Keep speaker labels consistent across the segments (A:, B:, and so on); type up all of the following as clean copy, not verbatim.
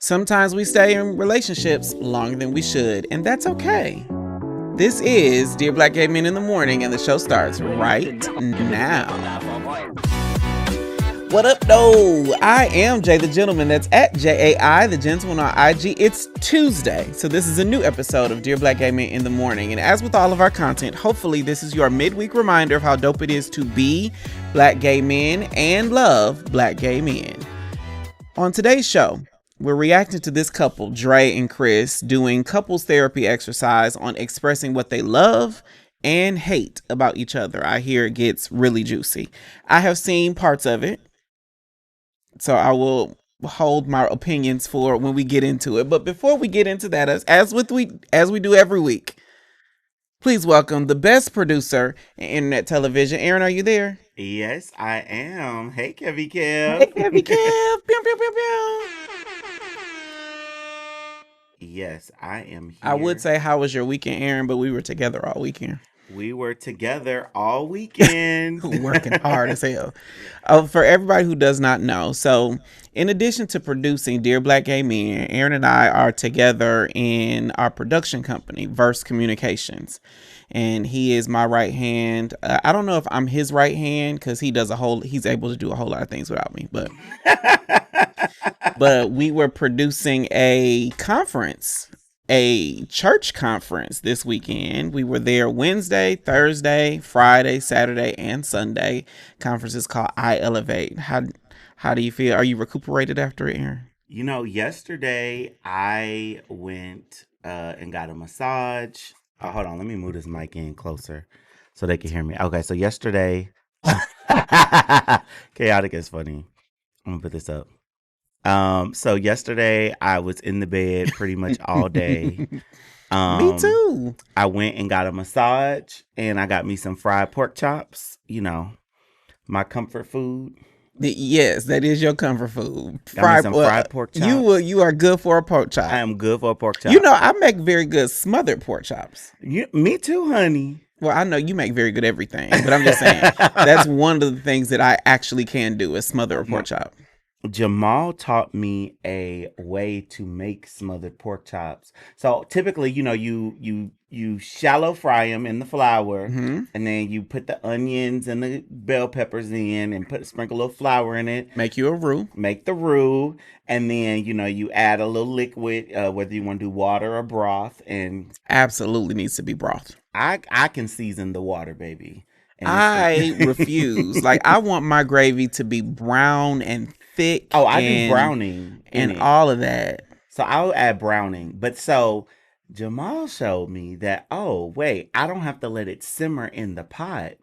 A: Sometimes we stay in relationships longer than we should, and that's okay. This is Dear Black Gay Men in the Morning, and the show starts right now. What up, though? I am Jay the Gentleman. That's at JAI, the Gentleman on IG. It's Tuesday, so this is a new episode of Dear Black Gay Men in the Morning. And as with all of our content, hopefully this is your midweek reminder of how dope it is to be black gay men and love black gay men. On today's show, we're reacting to this couple, Dre and Chris, doing couples therapy exercise on expressing what they love and hate about each other. I hear it gets really juicy. I have seen parts of it, so I will hold my opinions for when we get into it. But before we get into that, as we do every week, please welcome the best producer in internet television. Aaron, are you there?
B: Yes, I am. Hey, Kevy Kev.
A: Hey, Kevy Kev. Pew, pew, pew, pew.
B: Yes, I am here.
A: I would say, how was your weekend, Aaron? But we were together all weekend.
B: We were together all weekend.
A: Working hard as hell. For everybody who does not know, so in addition to producing Dear Black Gay Men, Aaron and I are together in our production company, Verse Communications. And he is my right hand. I don't know if I'm his right hand because he's able to do a whole lot of things without me. But we were producing a church conference this weekend. We were there Wednesday, Thursday, Friday, Saturday, and Sunday. Conference is called I Elevate. How do you feel? Are you recuperated after it, Aaron?
B: You know, yesterday I went and got a massage. Oh, hold on, let me move this mic in closer so they can hear me. Okay, so yesterday, chaotic is funny. I'm gonna put this up. So yesterday I was in the bed pretty much all day.
A: Me too.
B: I went and got a massage and I got me some fried pork chops, you know, my comfort food.
A: Yes, that is your comfort food.
B: Fried pork chops.
A: You are good for a pork chop.
B: I am good for a pork chop.
A: You know, I make very good smothered pork chops.
B: Me too, honey.
A: Well, I know you make very good everything, but I'm just saying that's one of the things that I actually can do is smother a pork chop.
B: Jamal taught me a way to make smothered pork chops. So typically, you know, you shallow fry them in the flour,
A: Mm-hmm.
B: and then you put the onions and the bell peppers in, and sprinkle a little flour in it.
A: Make you a roux.
B: Make the roux, and then you add a little liquid, whether you want to do water or broth. And
A: Absolutely needs to be broth.
B: I can season the water, baby. And
A: I refuse. Like, I want my gravy to be brown and thick.
B: Oh, I do browning
A: and all of that.
B: So I'll add browning. But so Jamal showed me that, oh, wait, I don't have to let it simmer in the pot.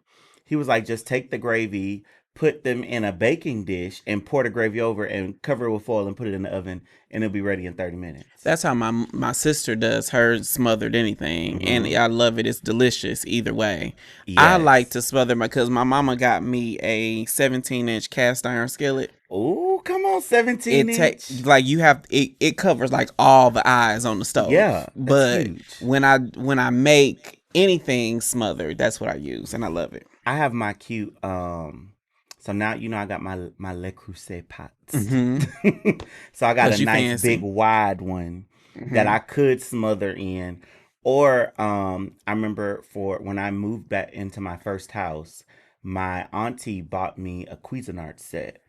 B: He was like, just take the gravy, put them in a baking dish, and pour the gravy over and cover it with foil and put it in the oven, and it'll be ready in 30 minutes.
A: That's how my sister does her smothered anything. Mm-hmm. And I love it. It's delicious either way. Yes. I like to smother because my mama got me a 17-inch cast iron skillet.
B: Oh, come on, 17-inch.
A: Like it covers like all the eyes on the stove.
B: Yeah,
A: but
B: huge.
A: when I make anything smothered, that's what I use, and I love it.
B: I have my cute so now, you know, I got my Le Creuset pots.
A: Mm-hmm.
B: So I got a nice big wide one that I could smother in. Or I remember for when I moved back into my first house, my auntie bought me a Cuisinart set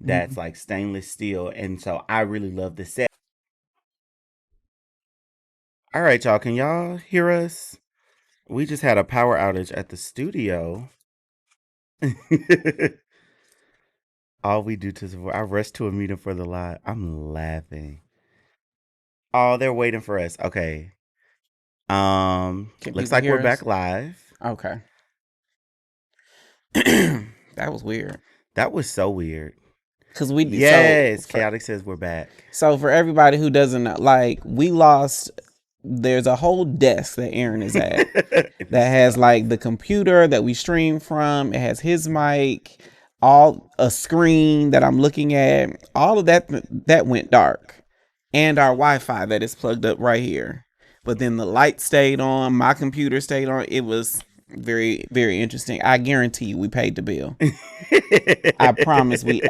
B: that's like stainless steel. And so I really love this set. All right, y'all. Can y'all hear us? We just had a power outage at the studio. All we do to survive. I rushed to a meeting for the live. I'm laughing. Oh, they're waiting for us. Okay. Looks like we're back live.
A: Okay. That was weird.
B: That was so weird.
A: Because
B: Chaotic says we're back.
A: So for everybody who doesn't know, like, we lost. There's a whole desk that Aaron is at that has like the computer that we stream from. It has his mic. A screen that I'm looking at, all of that went dark, and our Wi-Fi that is plugged up right here. But then the light stayed on, my computer stayed on. It was very, very interesting. I guarantee you, we paid the bill. I promise we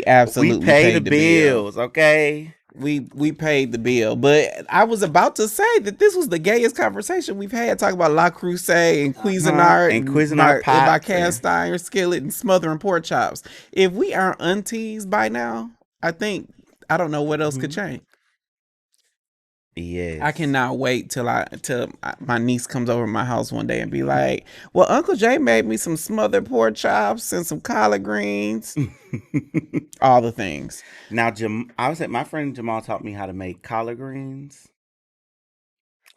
A: absolutely
B: paid the bills. Okay.
A: We paid the bill, but I was about to say that this was the gayest conversation we've had, talking about La Crusade and Cuisinart
B: and Cuisinart
A: my cast iron skillet and smothering pork chops. If we aren't aunties by now, I don't know what else could change.
B: Yes.
A: I cannot wait till my niece comes over to my house one day and be like, well, Uncle Jay made me some smothered pork chops and some collard greens. All the things.
B: Now, I would say my friend Jamal taught me how to make collard greens.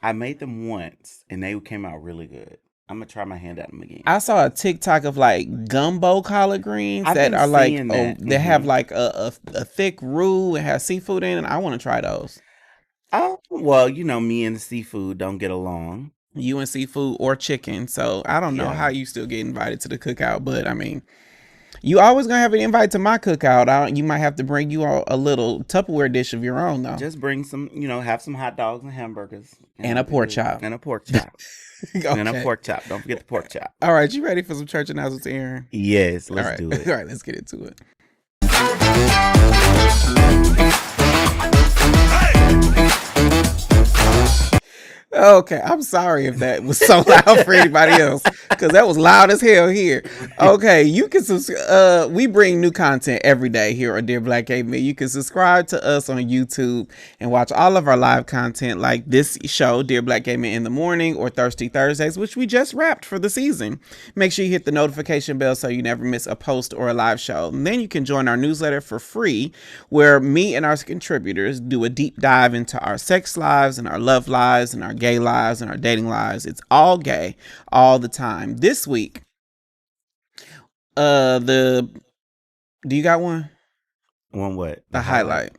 B: I made them once and they came out really good. I'm gonna try my hand at them again.
A: I saw a TikTok of like gumbo collard greens that are like they have like a thick roux and have seafood in it. I want to try those.
B: Oh, well, me and the seafood don't get along.
A: You and seafood or chicken, so I don't know how you still get invited to the cookout, but I mean, you always gonna have an invite to my cookout. You might have to bring you a little Tupperware dish of your own, though.
B: Just bring some, have some hot dogs and hamburgers.
A: And a pork chop.
B: And a pork chop. Okay. And a pork chop. Don't forget the pork chop.
A: All right, you ready for some church announcements, Aaron?
B: Yes, let's do it.
A: All right, let's get into it. Okay, I'm sorry if that was so loud for anybody else, because that was loud as hell here. Okay, you can we bring new content every day here on Dear Black Gay Men. You can subscribe to us on YouTube and watch all of our live content, like this show, Dear Black Gay Men in the Morning, or Thirsty Thursdays, which we just wrapped for the season. Make sure you hit the notification bell so you never miss a post or a live show. And then you can join our newsletter for free, where me and our contributors do a deep dive into our sex lives and our love lives and our gay lives and our dating lives. It's all gay all the time. This week, do you got one?
B: One what?
A: The highlight.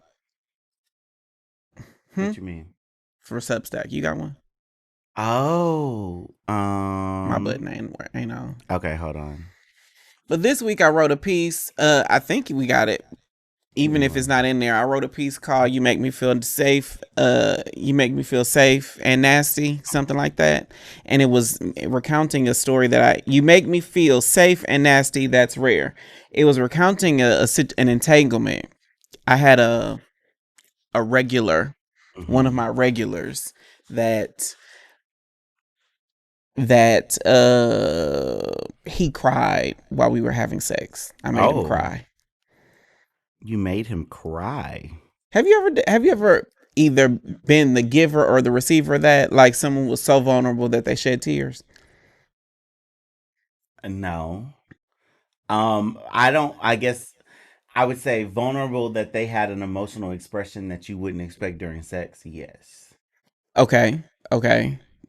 B: What you mean?
A: For Substack, you got one?
B: Oh,
A: my button ain't on.
B: Okay, hold on.
A: But this week I wrote a piece. I think we got it. Even if it's not in there, I wrote a piece called "You Make Me Feel Safe." You make me feel safe and nasty, something like that. And it was recounting a story that you make me feel safe and nasty. That's rare. It was recounting an entanglement. I had a regular, one of my regulars that he cried while we were having sex. I made him cry.
B: You made him cry.
A: Have you ever either been the giver or the receiver of that? Like someone was so vulnerable that they shed tears?
B: No. I guess I would say vulnerable that they had an emotional expression that you wouldn't expect during sex. Yes.
A: Okay.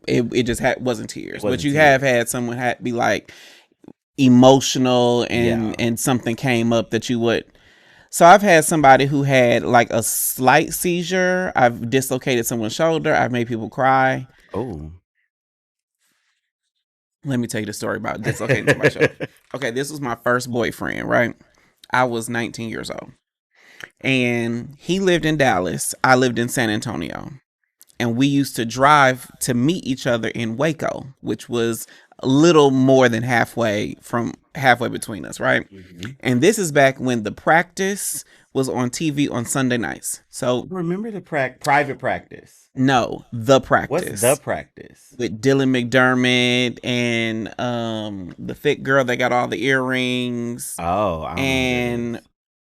A: It just wasn't tears. But you have had someone be like emotional and something came up that you would. So I've had somebody who had like a slight seizure. I've dislocated someone's shoulder. I've made people cry.
B: Oh.
A: Let me tell you the story about dislocating my shoulder. Okay, this was my first boyfriend, right? I was 19 years old. And he lived in Dallas. I lived in San Antonio. And we used to drive to meet each other in Waco, which was a little more than halfway between us, right? Mm-hmm. And this is back when The Practice was on TV on Sunday nights. So
B: remember the private practice?
A: No, The Practice.
B: What's The Practice?
A: With Dylan McDermott and the thick girl that got all the earrings.
B: Oh,
A: and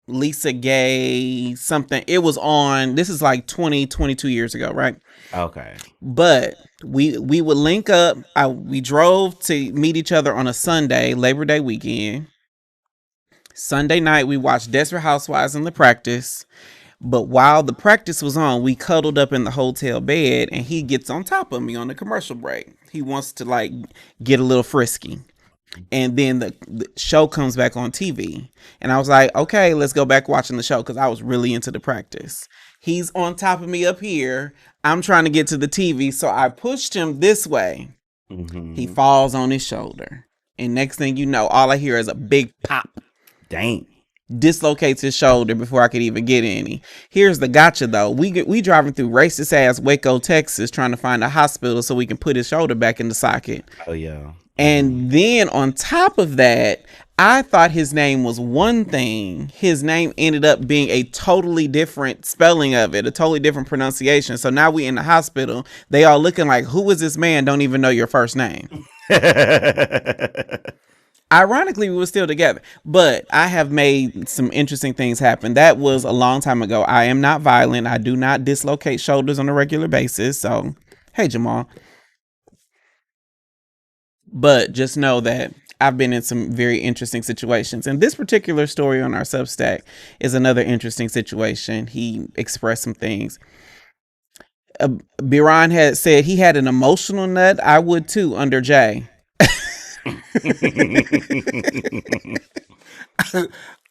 A: Lisa Gay, something. It was on, this is like 22 years ago, right?
B: Okay.
A: But we would link up. We drove to meet each other on a Sunday, Labor Day weekend. Sunday night, we watched Desperate Housewives and The Practice. But while The Practice was on, we cuddled up in the hotel bed and he gets on top of me on the commercial break. He wants to like get a little frisky. And then the show comes back on TV. And I was like, okay, let's go back watching the show, because I was really into The Practice. He's on top of me up here. I'm trying to get to the TV. So I pushed him this way. Mm-hmm. He falls on his shoulder. And next thing you know, all I hear is a big pop.
B: Dang.
A: Dislocates his shoulder before I could even get any. Here's the gotcha though. We driving through racist ass Waco, Texas, trying to find a hospital so we can put his shoulder back in the socket.
B: Oh yeah.
A: And then on top of that, I thought his name was one thing. His name ended up being a totally different spelling of it, a totally different pronunciation. So now we in the hospital. They all looking like, who is this man? Don't even know your first name. Ironically, we were still together, but I have made some interesting things happen. That was a long time ago. I am not violent. I do not dislocate shoulders on a regular basis. So, hey, Jamal. But just know that I've been in some very interesting situations. And this particular story on our Substack is another interesting situation. He expressed some things. Biran had said he had an emotional nut. I would too under Jay.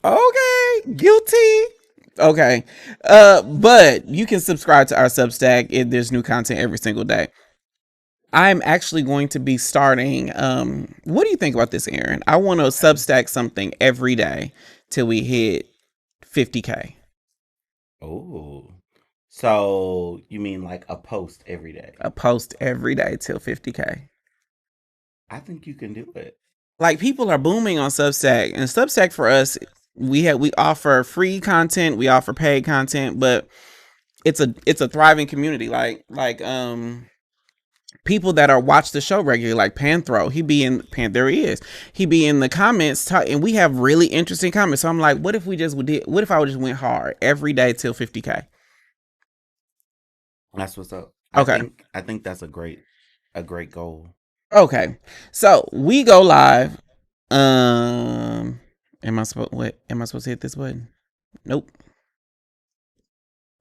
A: Okay, guilty. Okay. But you can subscribe to our Substack. There's new content every single day. I'm actually going to be starting. What do you think about this, Aaron? I want to Substack something every day till we hit 50K.
B: Oh, so you mean like a post every day?
A: A post every day till 50K.
B: I think you can do it.
A: Like, people are booming on Substack, and Substack for us, we offer free content, we offer paid content, but it's a thriving community. Like people that are watch the show regularly, like Panthro, he be in the comments and we have really interesting comments. So I'm like, what if I just went hard every day till 50K?
B: That's what's up.
A: Okay.
B: I think that's a great goal.
A: Okay. So we go live. Am I supposed to hit this button? Nope.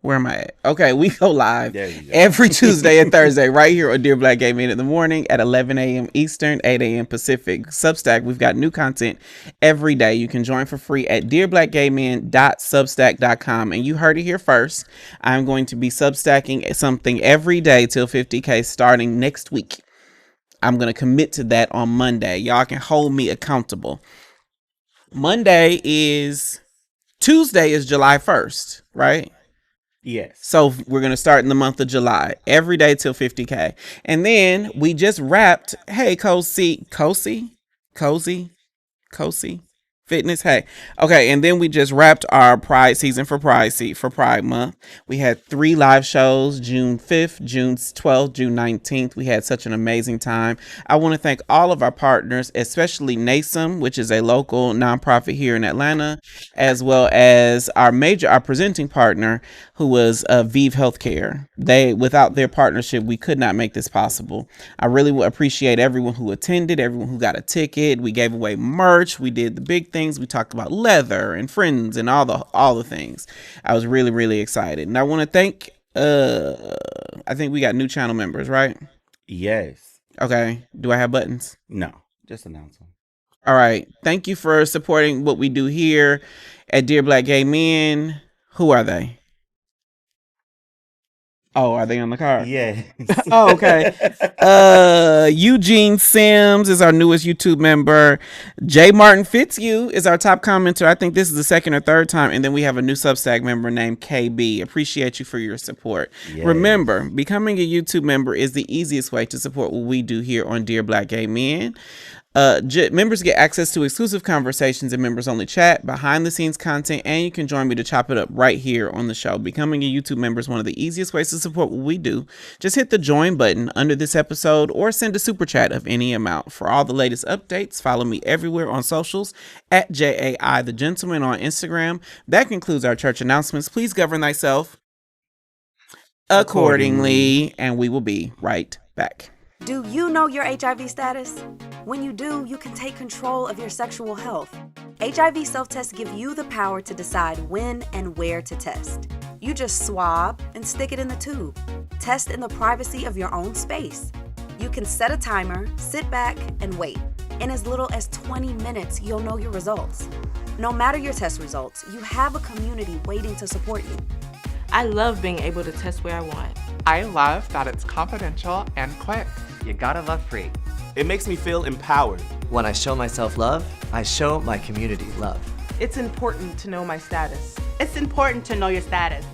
A: Where am I at? Okay, we go live every Tuesday and Thursday right here on Dear Black Gay Men in the morning at 11 a.m. Eastern, 8 a.m. Pacific. Substack, we've got new content every day. You can join for free at dearblackgaymen.substack.com. And you heard it here first. I'm going to be substacking something every day till 50K starting next week. I'm going to commit to that on Monday. Y'all can hold me accountable. Tuesday is July 1st, right?
B: Yes.
A: So we're going to start in the month of July, every day till 50K. And then we just wrapped, hey, Cozy Fitness. Hey. Okay. And then we just wrapped our Pride season for Pride Month. We had 3 live shows, June 5th, June 12th, June 19th. We had such an amazing time. I want to thank all of our partners, especially NASM, which is a local nonprofit here in Atlanta, as well as our presenting partner, who was Vive Healthcare. Without their partnership, we could not make this possible. I really appreciate everyone who attended, everyone who got a ticket. We gave away merch. We did the big things. We talked about leather and friends and all the things. I was really, really excited. And I want to thank, I think we got new channel members, right?
B: Yes.
A: Okay. Do I have buttons?
B: No, just announce them.
A: All right. Thank you for supporting what we do here at Dear Black Gay Men. Who are they? Oh, are they on the card?
B: Yeah.
A: Oh, okay. Eugene Sims is our newest YouTube member. J. Martin Fitzhugh is our top commenter. I think this is the second or third time. And then we have a new Substack member named KB. Appreciate you for your support. Yes. Remember, becoming a YouTube member is the easiest way to support what we do here on Dear Black Gay Men. Members get access to exclusive conversations and members only chat, behind the scenes content, and you can join me to chop it up right here on the show. Becoming a YouTube member is one of the easiest ways to support what we do. Just hit the join button under this episode or send a super chat of any amount. For all the latest updates, follow me everywhere on socials at JAI the Gentleman on Instagram. That concludes our church announcements. Please govern thyself accordingly, and we will be right back.
C: Do you know your HIV status? When you do, you can take control of your sexual health. HIV self-tests give you the power to decide when and where to test. You just swab and stick it in the tube. Test in the privacy of your own space. You can set a timer, sit back, and wait. In as little as 20 minutes, you'll know your results. No matter your test results, you have a community waiting to support you.
D: I love being able to test where I want.
E: I love that it's confidential and quick.
F: You gotta love free.
G: It makes me feel empowered.
F: When I show myself love, I show my community love.
D: It's important to know my status.
H: It's important to know your status.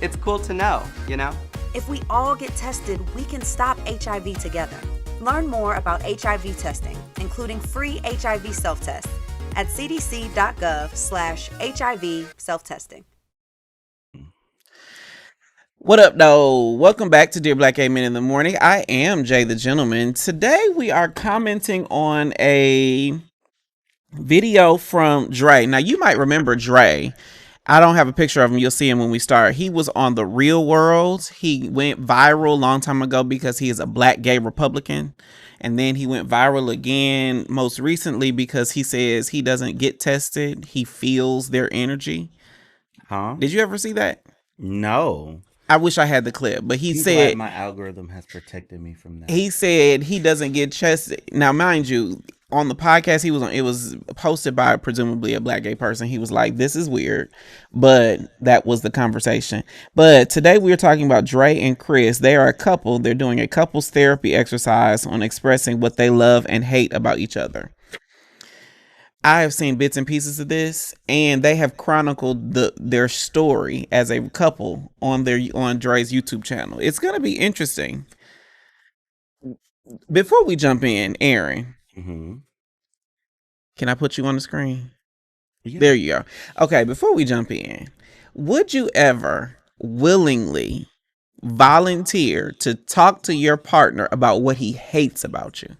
G: It's cool to know, you know?
C: If we all get tested, we can stop HIV together. Learn more about HIV testing, including free HIV self-tests, at cdc.gov/HIV self-testing.
A: What up, though? Welcome back to Dear Black Gay Men in the Morning. I am Jay the Gentleman. Today we are commenting on a video from Dre. Now, you might remember Dre. I don't have a picture of him. You'll see him when we start. He was on The Real World. He went viral a long time ago because he is a black gay Republican. And then he went viral again most recently because he says he doesn't get tested. He feels their energy.
B: Huh?
A: Did you ever see that?
B: No.
A: I wish I had the clip, but he said
B: my algorithm has protected me from that.
A: He said he doesn't get tested. Now, mind you, on the podcast he was on, it was posted by presumably a black gay person. He was like, "This is weird," but that was the conversation. But today we are talking about Dre and Chris. They are a couple. They're doing a couples therapy exercise on expressing what they love and hate about each other. I have seen bits and pieces of this, and they have chronicled their story as a couple on Dre's YouTube channel. It's going to be interesting. Before we jump in, Aaron, can I put you on the screen? Yeah. There you go. Okay, before we jump in, would you ever willingly volunteer to talk to your partner about what he hates about you?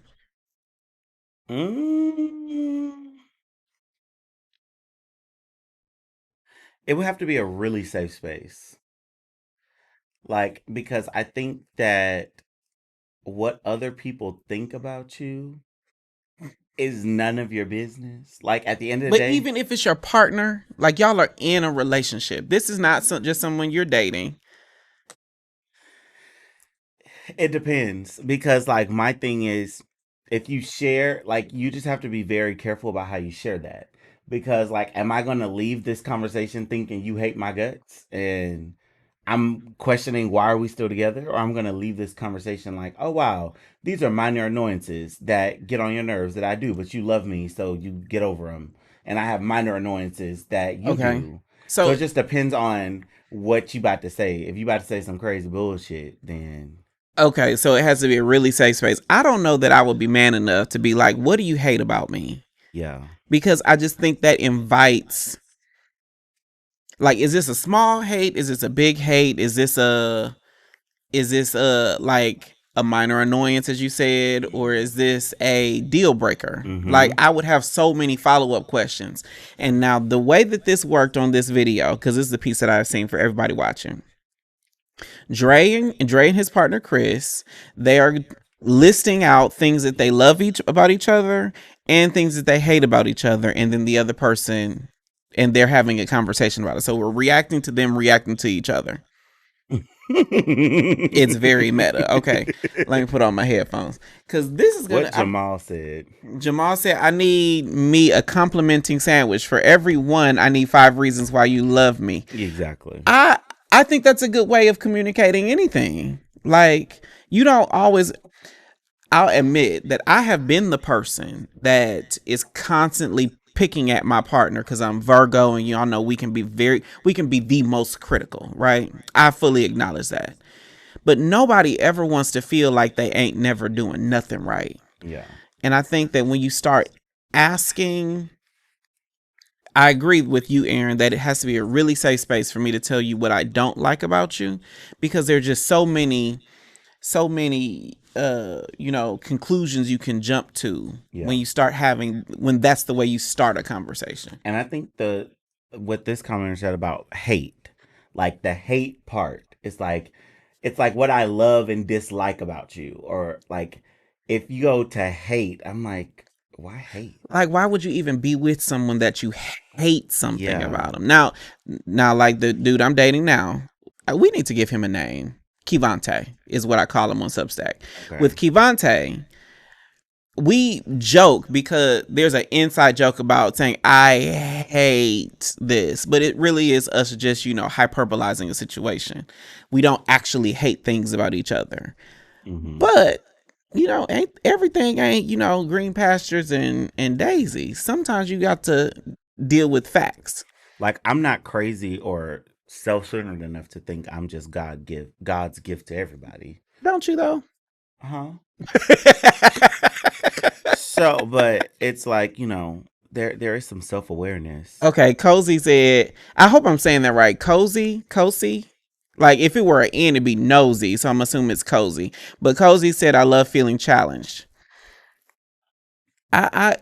B: It would have to be a really safe space. Like, because I think that what other people think about you is none of your business. Like, at the end of the day.
A: But even if it's your partner, like y'all are in a relationship. This is not just someone you're dating.
B: It depends. Because, like, my thing is, if you share, like, you just have to be very careful about how you share that. Because, like, am I going to leave this conversation thinking you hate my guts and I'm questioning why are we still together? Or I'm going to leave this conversation like, oh, wow, these are minor annoyances that get on your nerves that I do, but you love me, so you get over them. And I have minor annoyances that you do. So it just depends on what you about to say. If you about to say some crazy bullshit, then...
A: Okay, so it has to be a really safe space. I don't know that I would be man enough to be like, what do you hate about me?
B: Yeah.
A: Because I just think that invites, like, is this a small hate? Is this a big hate? Is this like a minor annoyance, as you said, or is this a deal breaker? Like, I would have so many follow-up questions. And now the way that this worked on this video, because this is the piece that I've seen for everybody watching, Dre and his partner Chris, they are listing out things that they love about each other and things that they hate about each other, and then the other person, and they're having a conversation about it. So we're reacting to them reacting to each other. It's very meta. Okay, let me put on my headphones because this is
B: what Jamal said.
A: Jamal said, "I need me a complimenting sandwich. For every one, I need 5 reasons why you love me."
B: Exactly.
A: I think that's a good way of communicating anything. Like, you don't always... I'll admit that I have been the person that is constantly picking at my partner because I'm Virgo, and y'all know we can be the most critical, right? I fully acknowledge that. But nobody ever wants to feel like they ain't never doing nothing right.
B: Yeah.
A: And I think that when you start asking, I agree with you, Aaron, that it has to be a really safe space for me to tell you what I don't like about you, because there are just so many conclusions you can jump to when that's the way you start a conversation.
B: And I think what this commenter said about hate, like the hate part, it's like what I love and dislike about you. Or like, if you go to hate, I'm like, why hate?
A: Like, why would you even be with someone that you hate something about them? Now, like the dude I'm dating now, we need to give him a name. Kivante is what I call him on Substack. Okay. With Kivante, we joke because there's an inside joke about saying, I hate this, but it really is us just, hyperbolizing a situation. We don't actually hate things about each other. But, everything ain't, green pastures and daisies. Sometimes you got to deal with facts.
B: Like, I'm not crazy or self-centered enough to think I'm just God's gift to everybody.
A: Don't you though?
B: So, but it's like, there is some self-awareness.
A: Okay, Cozy said, I hope I'm saying that right. Cozy. Like if it were an N, it'd be nosy, so I'm assuming it's Cozy. But Cozy said, I love feeling challenged. I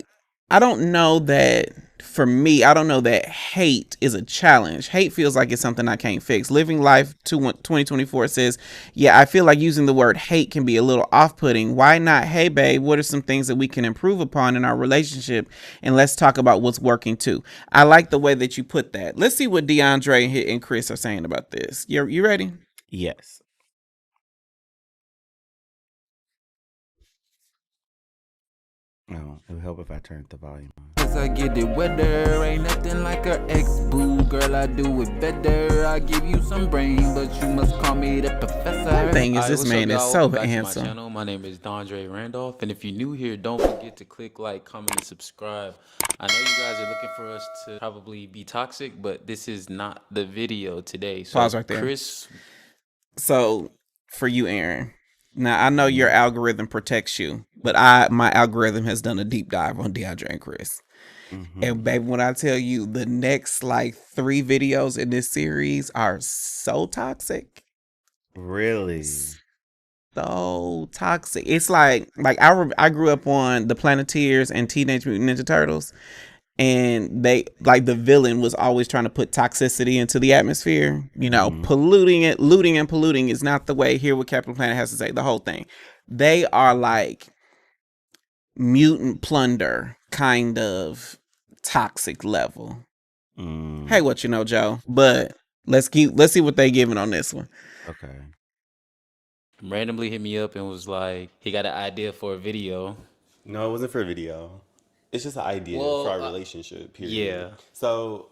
A: don't know that for me, I don't know that hate is a challenge. Hate feels like it's something I can't fix. Living Life 2024 says, yeah, I feel like using the word hate can be a little off-putting. Why not? Hey, babe, what are some things that we can improve upon in our relationship? And let's talk about what's working too. I like the way that you put that. Let's see what DeAndre and Chris are saying about this. You ready?
B: Yes. Oh, it would help if I turned the volume on.
I: I get it weather, ain't nothing like her ex-boo. Girl, I do it better. I give you some brain, but you must call me the professor.
A: One thing is, this man is so handsome.
J: My channel. My name is Dre Randolph, and if you're new here, don't forget to click like, comment, and subscribe. I know you guys are looking for us to probably be toxic, but this is not the video today. So
A: pause right there.
J: Chris.
A: So for you, Aaron. Now, I know your algorithm protects you, but my algorithm has done a deep dive on DeAndre and Chris. Mm-hmm. And baby, when I tell you the next like 3 videos in this series are so toxic.
B: Really?
A: So toxic. It's like I grew up on the Planeteers and Teenage Mutant Ninja Turtles. And they like the villain was always trying to put toxicity into the atmosphere, polluting it, looting and polluting is not the way. Hear what Captain Planet has to say, the whole thing. They are like mutant plunder kind of toxic level. Hey, what you know, Joe? But let's see what they giving on this one.
B: Okay.
J: Randomly hit me up and was like, he got an idea for a video.
K: No, it wasn't for a video. It's just an idea for our relationship, period.
J: Yeah.
K: So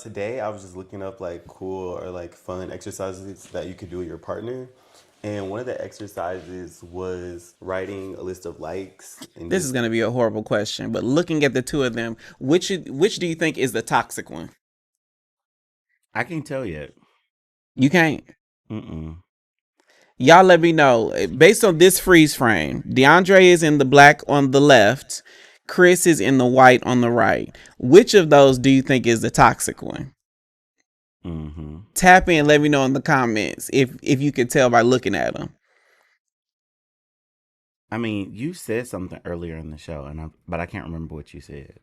K: today I was just looking up like cool or like fun exercises that you could do with your partner. And one of the exercises was writing a list of likes. And
A: this is going to be a horrible question, but looking at the two of them, which do you think is the toxic one?
B: I can't tell yet.
A: You can't? Y'all let me know. Based on this freeze frame, DeAndre is in the black on the left. Chris is in the white on the right. Which of those do you think is the toxic one? Tap in, let me know in the comments if you can tell by looking at them.
B: I mean, you said something earlier in the show, but I can't remember what you said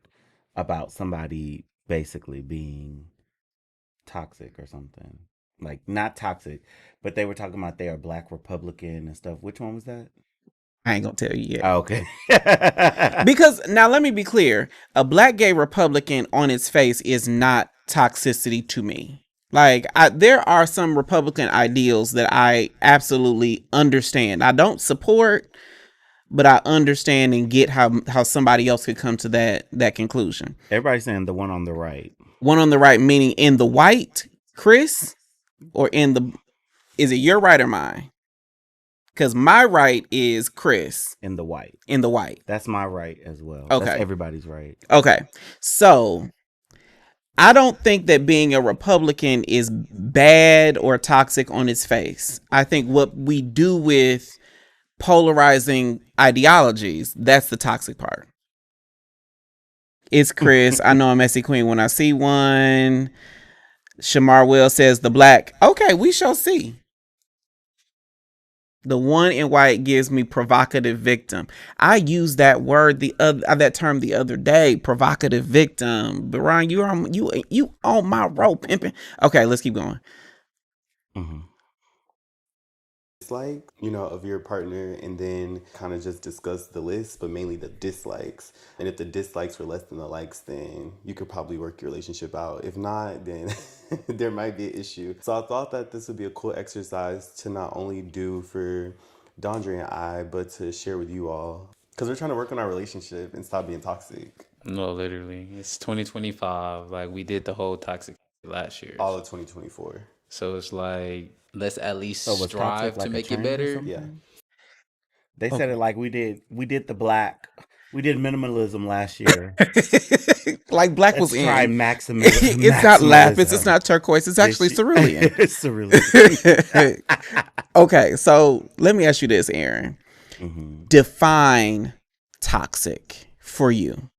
B: about somebody basically being toxic or something. Like, not toxic, but they were talking about they are Black Republican and stuff. Which one was that?
A: I ain't gonna tell you yet.
B: Oh, okay.
A: Because now let me be clear. A Black gay Republican on its face is not toxicity to me. Like there are some Republican ideals that I absolutely understand. I don't support, but I understand and get how somebody else could come to that conclusion.
B: Everybody's saying the one on the right.
A: One on the right, meaning in the white, Chris, or is it your right or mine? Because my right is Chris.
B: In the white.
A: In the white.
B: That's my right as well.
A: Okay.
B: That's everybody's right.
A: Okay. So I don't think that being a Republican is bad or toxic on its face. I think what we do with polarizing ideologies, that's the toxic part. It's Chris. I know a messy queen when I see one. Shamar Will says the black. Okay, we shall see. The one in white gives me provocative victim. I used that word that term the other day, provocative victim. But Ryan, you on my rope, pimping. Okay, let's keep going.
K: Dislike, of your partner, and then kind of just discuss the list, but mainly the dislikes. And if the dislikes were less than the likes, then you could probably work your relationship out. If not, then there might be an issue. So I thought that this would be a cool exercise to not only do for Dondre and I, but to share with you all. Because we're trying to work on our relationship and stop being toxic.
J: No, literally. It's 2025. Like, we did the whole toxic last year.
K: All of 2024.
J: So it's like, let's at least strive to make it better.
K: Yeah.
B: They said it like we did minimalism last year.
A: Like black was in.
B: Try maximalism.
A: It's not lapis, it's not turquoise, it's actually cerulean.
B: It's cerulean.
A: Okay, so let me ask you this, Aaron. Define toxic for you.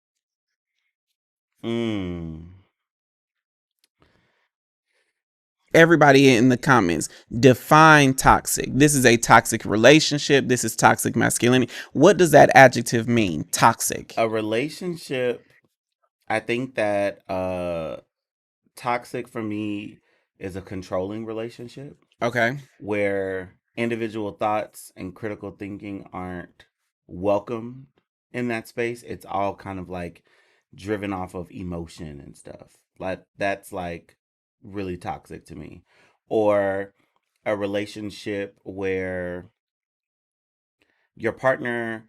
A: Everybody in the comments, define toxic. This is a toxic relationship. This is toxic masculinity. What does that adjective mean? Toxic.
B: A relationship, I think that toxic for me is a controlling relationship.
A: Okay.
B: Where individual thoughts and critical thinking aren't welcome in that space. It's all kind of like driven off of emotion and stuff. Like that's like really toxic to me. Or a relationship where your partner,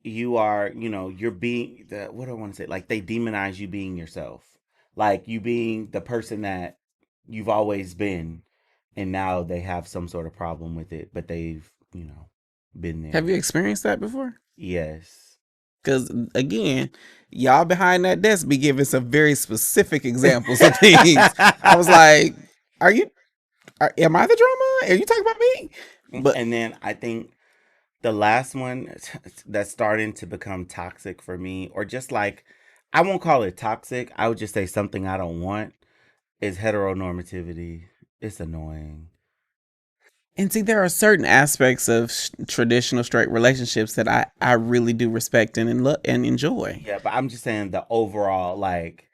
B: you are, you're being what do I want to say? Like they demonize you being yourself. Like you being the person that you've always been, and now they have some sort of problem with it, but they've, been there.
A: Have you experienced that before?
B: Yes.
A: Because again, y'all behind that desk be giving some very specific examples of things. I was like, am I the drama? Are you talking about me?
B: But and then I think the last one that's starting to become toxic for me, or just like, I won't call it toxic, I would just say something I don't want, is heteronormativity. It's annoying.
A: And see, there are certain aspects of traditional straight relationships that I really do respect and enjoy.
B: Yeah, but I'm just saying the overall, like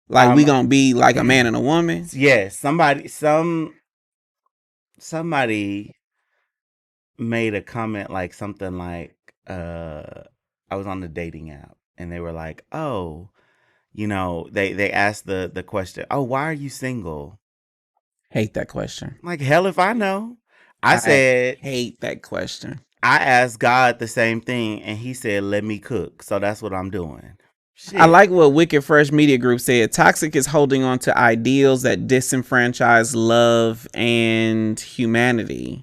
A: we gonna be like a man and a woman.
B: Yeah, somebody made a comment like something like, I was on the dating app and they were like, oh, they asked the question, oh, why are you single?
A: Hate that question.
B: Like, hell if I know. I said,
A: hate that question.
B: I asked God the same thing and he said, let me cook. So that's what I'm doing. Shit.
A: I like what Wicked Fresh Media Group said. Toxic is holding on to ideals that disenfranchise love and humanity.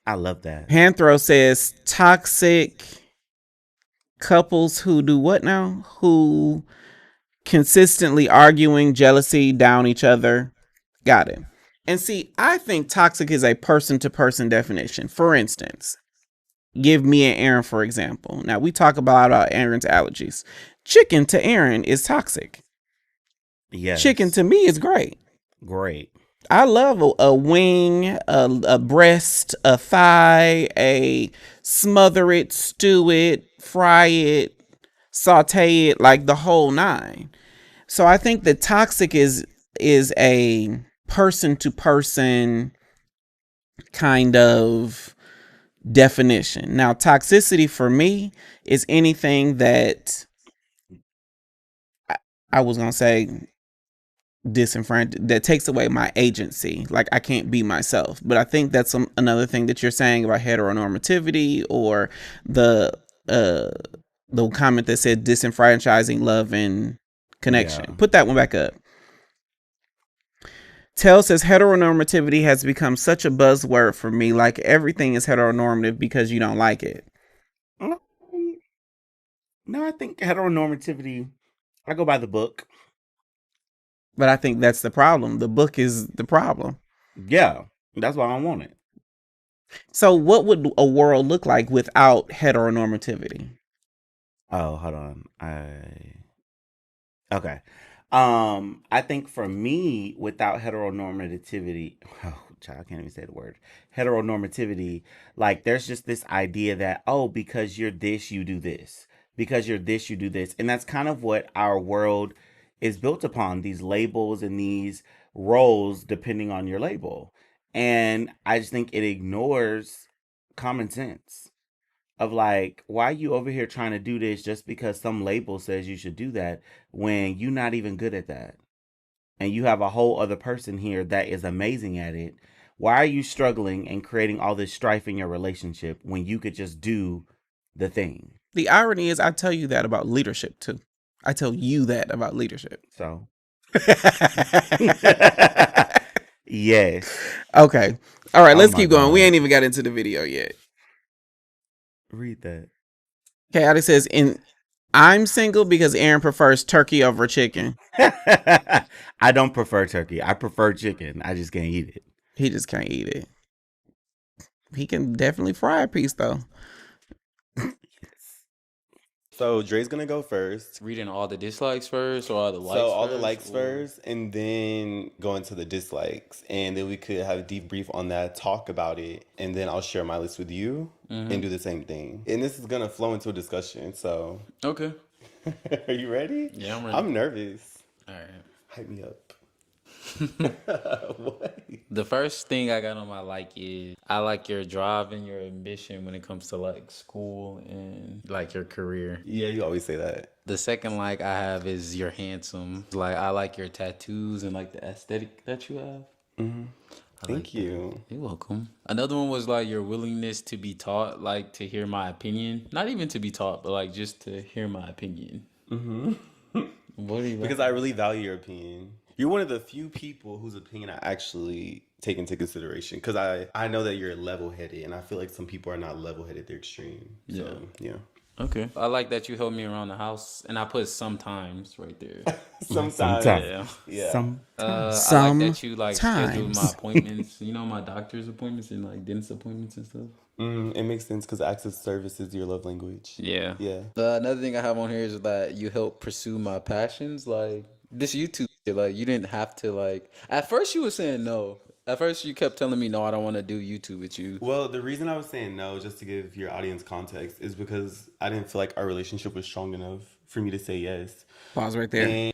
B: I love that.
A: Panthro says toxic couples who do what now? Who consistently arguing, jealousy, down each other. Got it. And see, I think toxic is a person-to-person definition. For instance, give me and Aaron, for example. Now, we talk about Aaron's allergies. Chicken to Aaron is toxic.
B: Yes.
A: Chicken to me is great.
B: Great.
A: I love a wing, a breast, a thigh, a smother it, stew it, fry it, saute it, like the whole nine. So I think that toxic is a person-to-person kind of definition. Now, toxicity for me is anything that I was going to say disenfranchised, that takes away my agency. Like I can't be myself. But I think that's another thing that you're saying about heteronormativity, or the comment that said disenfranchising love and connection. Yeah. Put that one back up. Tell says heteronormativity has become such a buzzword for me. Like everything is heteronormative because you don't like it.
B: No, I think heteronormativity, I go by the book.
A: But I think that's the problem. The book is the problem.
B: Yeah, that's why I don't want it.
A: So what would a world look like without heteronormativity?
B: Oh, hold on. Okay. I think for me, without heteronormativity, I can't even say the word. Heteronormativity, like there's just this idea that, oh, because you're this, you do this. Because you're this, you do this. And that's kind of what our world is built upon, these labels and these roles depending on your label. And I just think it ignores common sense of like, why are you over here trying to do this just because some label says you should do that when you're not even good at that? And you have a whole other person here that is amazing at it. Why are you struggling and creating all this strife in your relationship when you could just do the thing?
A: The irony is I tell you that about leadership too. I tell you that about leadership.
B: So. Yes.
A: Okay. All right, let's keep going. God. We ain't even got into the video yet.
B: Read that.
A: Okay, Adi says, I'm single because Aaron prefers turkey over chicken.
B: I don't prefer turkey. I prefer chicken. I just can't eat it.
A: He just can't eat it. He can definitely fry a piece though.
K: So Dre's gonna go first.
J: Reading all the dislikes first or all the likes
K: So
J: first?
K: all the likes first, and then go into the dislikes, and then we could have a debrief on that, talk about it, and then I'll share my list with you and do the same thing. And this is gonna flow into a discussion. So
J: Okay.
K: are you ready?
J: Yeah, I'm ready.
K: I'm nervous.
J: All right.
K: Hype me up. What?
J: The first thing I got on my like is I like your drive and your ambition when it comes to like school and like your career.
K: Yeah, you always say that.
J: The second like I have is you're handsome. Like I like your tattoos and like the aesthetic that you have.
K: Thank you.
J: You're welcome. Another one was like your willingness to be taught, like to hear my opinion. Not even to be taught, but like just to hear my opinion. What do you
K: Because I really value your opinion. You're one of the few people whose opinion I actually take into consideration. Because I know that you're level-headed, and I feel like some people are not level-headed, they're extreme. So, yeah.
J: Okay. I like that you helped me around the house, and I put sometimes right there.
K: Sometimes.
J: Yeah. I like that you like schedule my
A: Sometimes.
J: appointments. You know, my doctor's appointments and like dentist appointments and stuff.
K: It makes sense because acts of service is your love language.
J: Yeah.
K: Yeah.
J: Another thing I have on here is that you help pursue my passions. Like this YouTube shit, like you didn't have to like. At first, you were saying no. At first, you kept telling me no. I don't want to do YouTube with you.
K: Well, the reason I was saying no, just to give your audience context, is because I didn't feel like our relationship was strong enough for me to say yes.
A: Pause right there.
K: And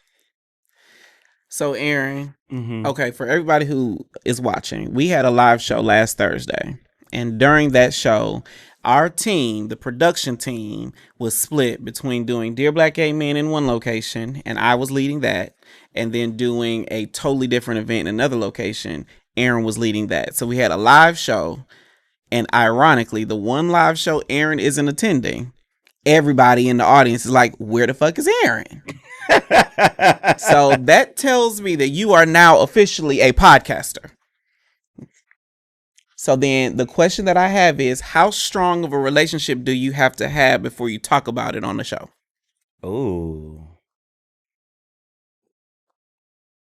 A: So, Aaron, okay, for everybody who is watching, we had a live show last Thursday. And during that show, our team, the production team, was split between doing Dear Black Gay Men in one location, and I was leading that, and then doing a totally different event in another location. Aaron was leading that. So we had a live show, and ironically, the one live show Aaron isn't attending, everybody in the audience is like, where the fuck is Aaron? So that tells me that you are now officially a podcaster. So then the question that I have is, how strong of a relationship do you have to have before you talk about it on the show?
B: Ooh.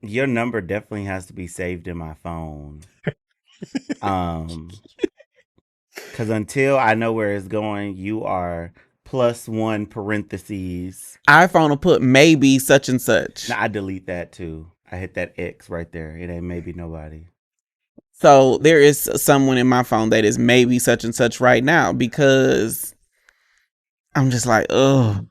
B: Your number definitely has to be saved in my phone. Because until I know where it's going, you are +1 parentheses.
A: iPhone will put maybe such and such.
B: Now, I delete that too. I hit that X right there. It ain't maybe nobody.
A: So there is someone in my phone that is maybe such and such right now because I'm just like, ugh,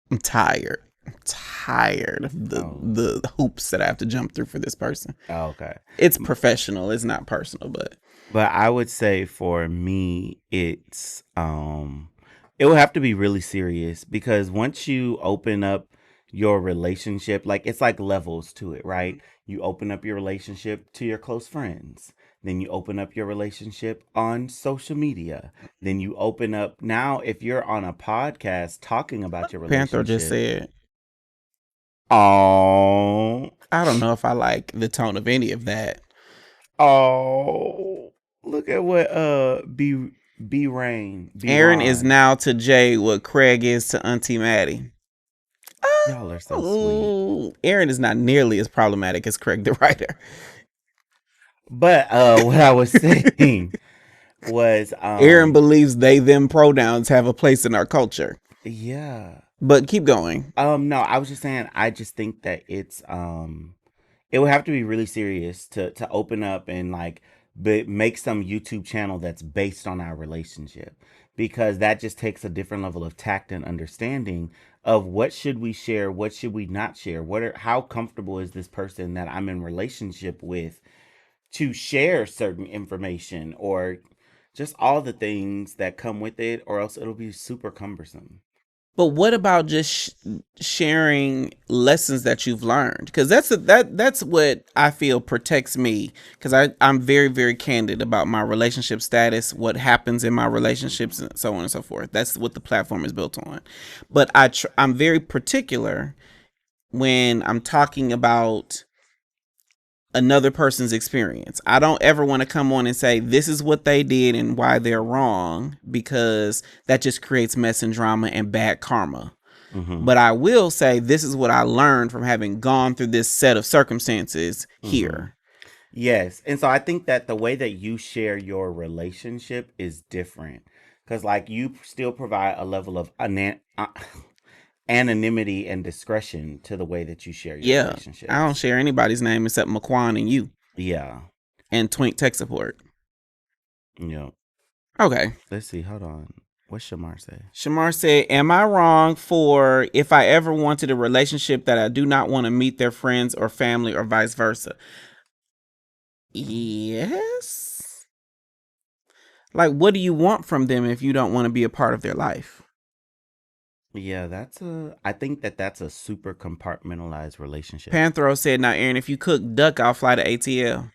A: I'm tired. I'm tired of the hoops that I have to jump through for this person.
B: Oh, okay.
A: It's professional. It's not personal, but
B: I would say for me, it's it will have to be really serious because once you open up your relationship, like it's like levels to it, right? You open up your relationship to your close friends. Then you open up your relationship on social media. Then you open up now if you're on a podcast talking about your relationship.
A: Panther just said,
B: "Oh,
A: I don't know if I like the tone of any of that."
B: Oh, look at what B Rain.
A: Aaron is now to Jay what Craig is to Auntie Maddie.
B: Y'all are so sweet.
A: Aaron is not nearly as problematic as Craig the writer.
B: But what I was saying was
A: Aaron believes they them pronouns have a place in our culture.
B: Yeah.
A: But keep going.
B: No, I was just saying I just think that it's it would have to be really serious to open up and like make some YouTube channel that's based on our relationship, because that just takes a different level of tact and understanding of what should we share, what should we not share, how comfortable is this person that I'm in relationship with to share certain information or just all the things that come with it, or else it'll be super cumbersome.
A: But what about just sharing lessons that you've learned? Because that's what I feel protects me. Because I'm very, very candid about my relationship status, what happens in my relationships, and so on and so forth. That's what the platform is built on. But I'm very particular when I'm talking about another person's experience. I don't ever want to come on and say this is what they did and why they're wrong, because that just creates mess and drama and bad karma. Mm-hmm. But I will say this is what I learned from having gone through this set of circumstances here.
B: Yes. And so I think that the way that you share your relationship is different. Because, like, you still provide a level of anonymity and discretion to the way that you share your relationships.
A: I don't share anybody's name except McQuan and you.
B: Yeah.
A: And Twink tech support.
B: Yeah.
A: Okay.
B: Let's see. Hold on. What's Shamar say?
A: Shamar said, am I wrong for if I ever wanted a relationship that I do not want to meet their friends or family or vice versa? Yes. Like, what do you want from them if you don't want to be a part of their life?
B: Yeah, I think that's a super compartmentalized relationship.
A: Panthro said, now, Aaron, if you cook duck, I'll fly to ATL.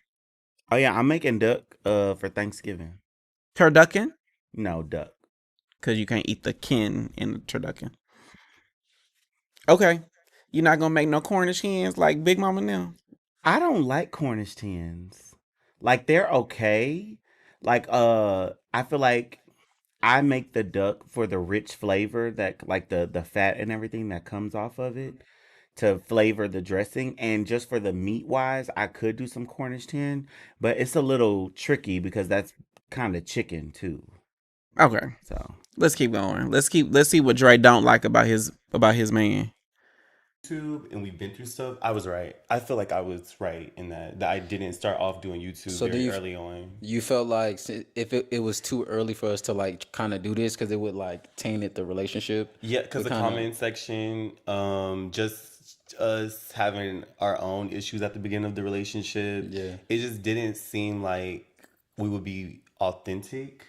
B: Oh, yeah, I'm making duck for Thanksgiving.
A: Turducken?
B: No, duck.
A: Because you can't eat the kin in the turducken. Okay. You're not going to make no Cornish hens like Big Mama now?
B: I don't like Cornish hens. Like, they're okay. Like, I feel like I make the duck for the rich flavor that, like, the fat and everything that comes off of it to flavor the dressing. And just for the meat wise, I could do some Cornish hen, but it's a little tricky because that's kind of chicken too.
A: Okay.
B: So
A: let's keep going. Let's see what Dre don't like about his man.
K: YouTube, and we've been through stuff. I was right. I feel like I was right in that I didn't start off doing YouTube very early on.
J: You felt like if it was too early for us to like kind of do this because it would like tainted the relationship?
K: Yeah, because the comment section, just us having our own issues at the beginning of the relationship.
J: Yeah,
K: it just didn't seem like we would be authentic.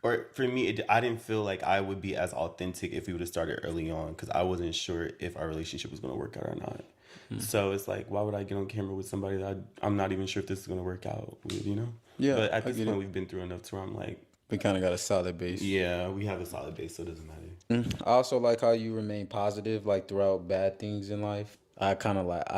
K: Or for me, I didn't feel like I would be as authentic if we would have started early on because I wasn't sure if our relationship was going to work out or not. So it's like, why would I get on camera with somebody that I'm not even sure if this is going to work out with, you know?
J: Yeah.
K: But at this point, we've been through enough to where I'm like,
J: we kind of got a solid base.
K: Yeah, we have a solid base, so it doesn't matter.
J: I also like how you remain positive, like throughout bad things in life. I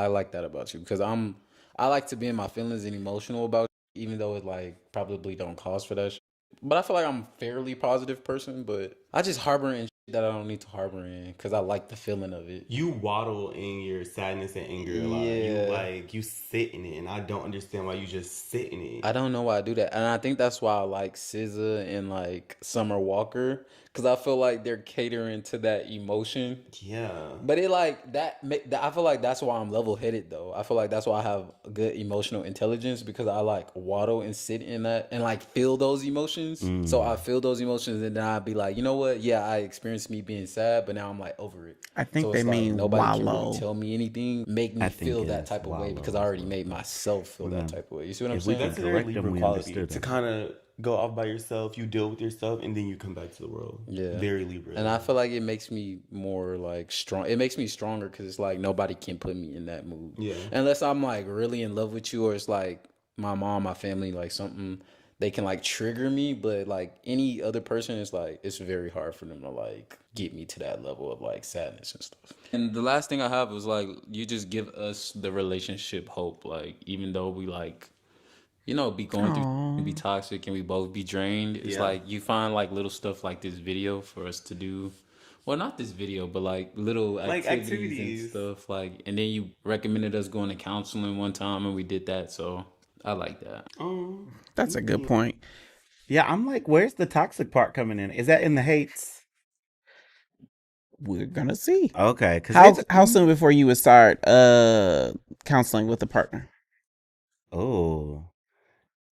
J: like that about you because I like to be in my feelings and emotional about it, even though it like probably don't cause for that shit. But I feel like I'm a fairly positive person, but I just harbor in shit that I don't need to harbor in because I like the feeling of it.
K: You waddle in your sadness and anger a lot. You sit in it, and I don't understand why you just sit in it.
J: I don't know why I do that, and I think that's why I like SZA and like Summer Walker because I feel like they're catering to that emotion.
K: Yeah,
J: but it like that. I feel like that's why I'm level headed though. I feel like that's why I have good emotional intelligence because I like waddle and sit in that and like feel those emotions. So I feel those emotions, and then I'd be like, you know what? Yeah, I experienced me being sad, but now I'm like over it.
A: I think
J: so
A: they mean
J: nobody
A: wallow.
J: can really tell me anything, make me feel that type of way because I already made myself feel that type of way. You see what I'm saying?
K: That's a very Libra quality to kind of go off by yourself. You deal with yourself, and then you come back to the world.
J: Yeah,
K: very Libra.
J: And I feel like it makes me more like strong. It makes me stronger because it's like nobody can put me in that mood.
K: Yeah,
J: unless I'm like really in love with you, or it's like my mom, my family, like something. They can like trigger me, but like any other person, it's like it's very hard for them to like get me to that level of like sadness and stuff. And the last thing I have was like you just give us the relationship hope, like even though we like, you know, be going through and be toxic and we both be drained. It's like you find like little stuff like this video for us to do. Well, not this video, but like little activities and stuff. Like, and then you recommended us going to counseling one time, and we did that. So I like that.
K: Oh,
A: that's a good point.
B: Yeah, I'm like, where's the toxic part coming in? Is that in the hates?
A: We're gonna see.
B: Okay,
A: how soon before you would start counseling with a partner?
B: Oh,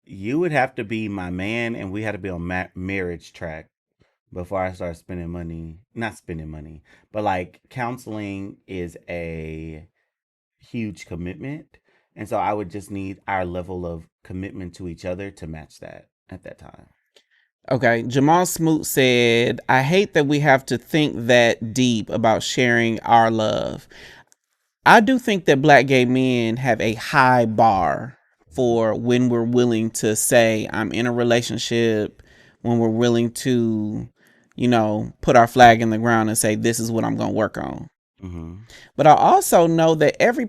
B: you would have to be my man, and we had to be on marriage track before I start spending money. Not spending money, but like counseling is a huge commitment. And so I would just need our level of commitment to each other to match that at that time.
A: Okay. Jamal Smoot said, I hate that we have to think that deep about sharing our love. I do think that Black gay men have a high bar for when we're willing to say I'm in a relationship, when we're willing to, you know, put our flag in the ground and say, this is what I'm going to work on. But I also know that every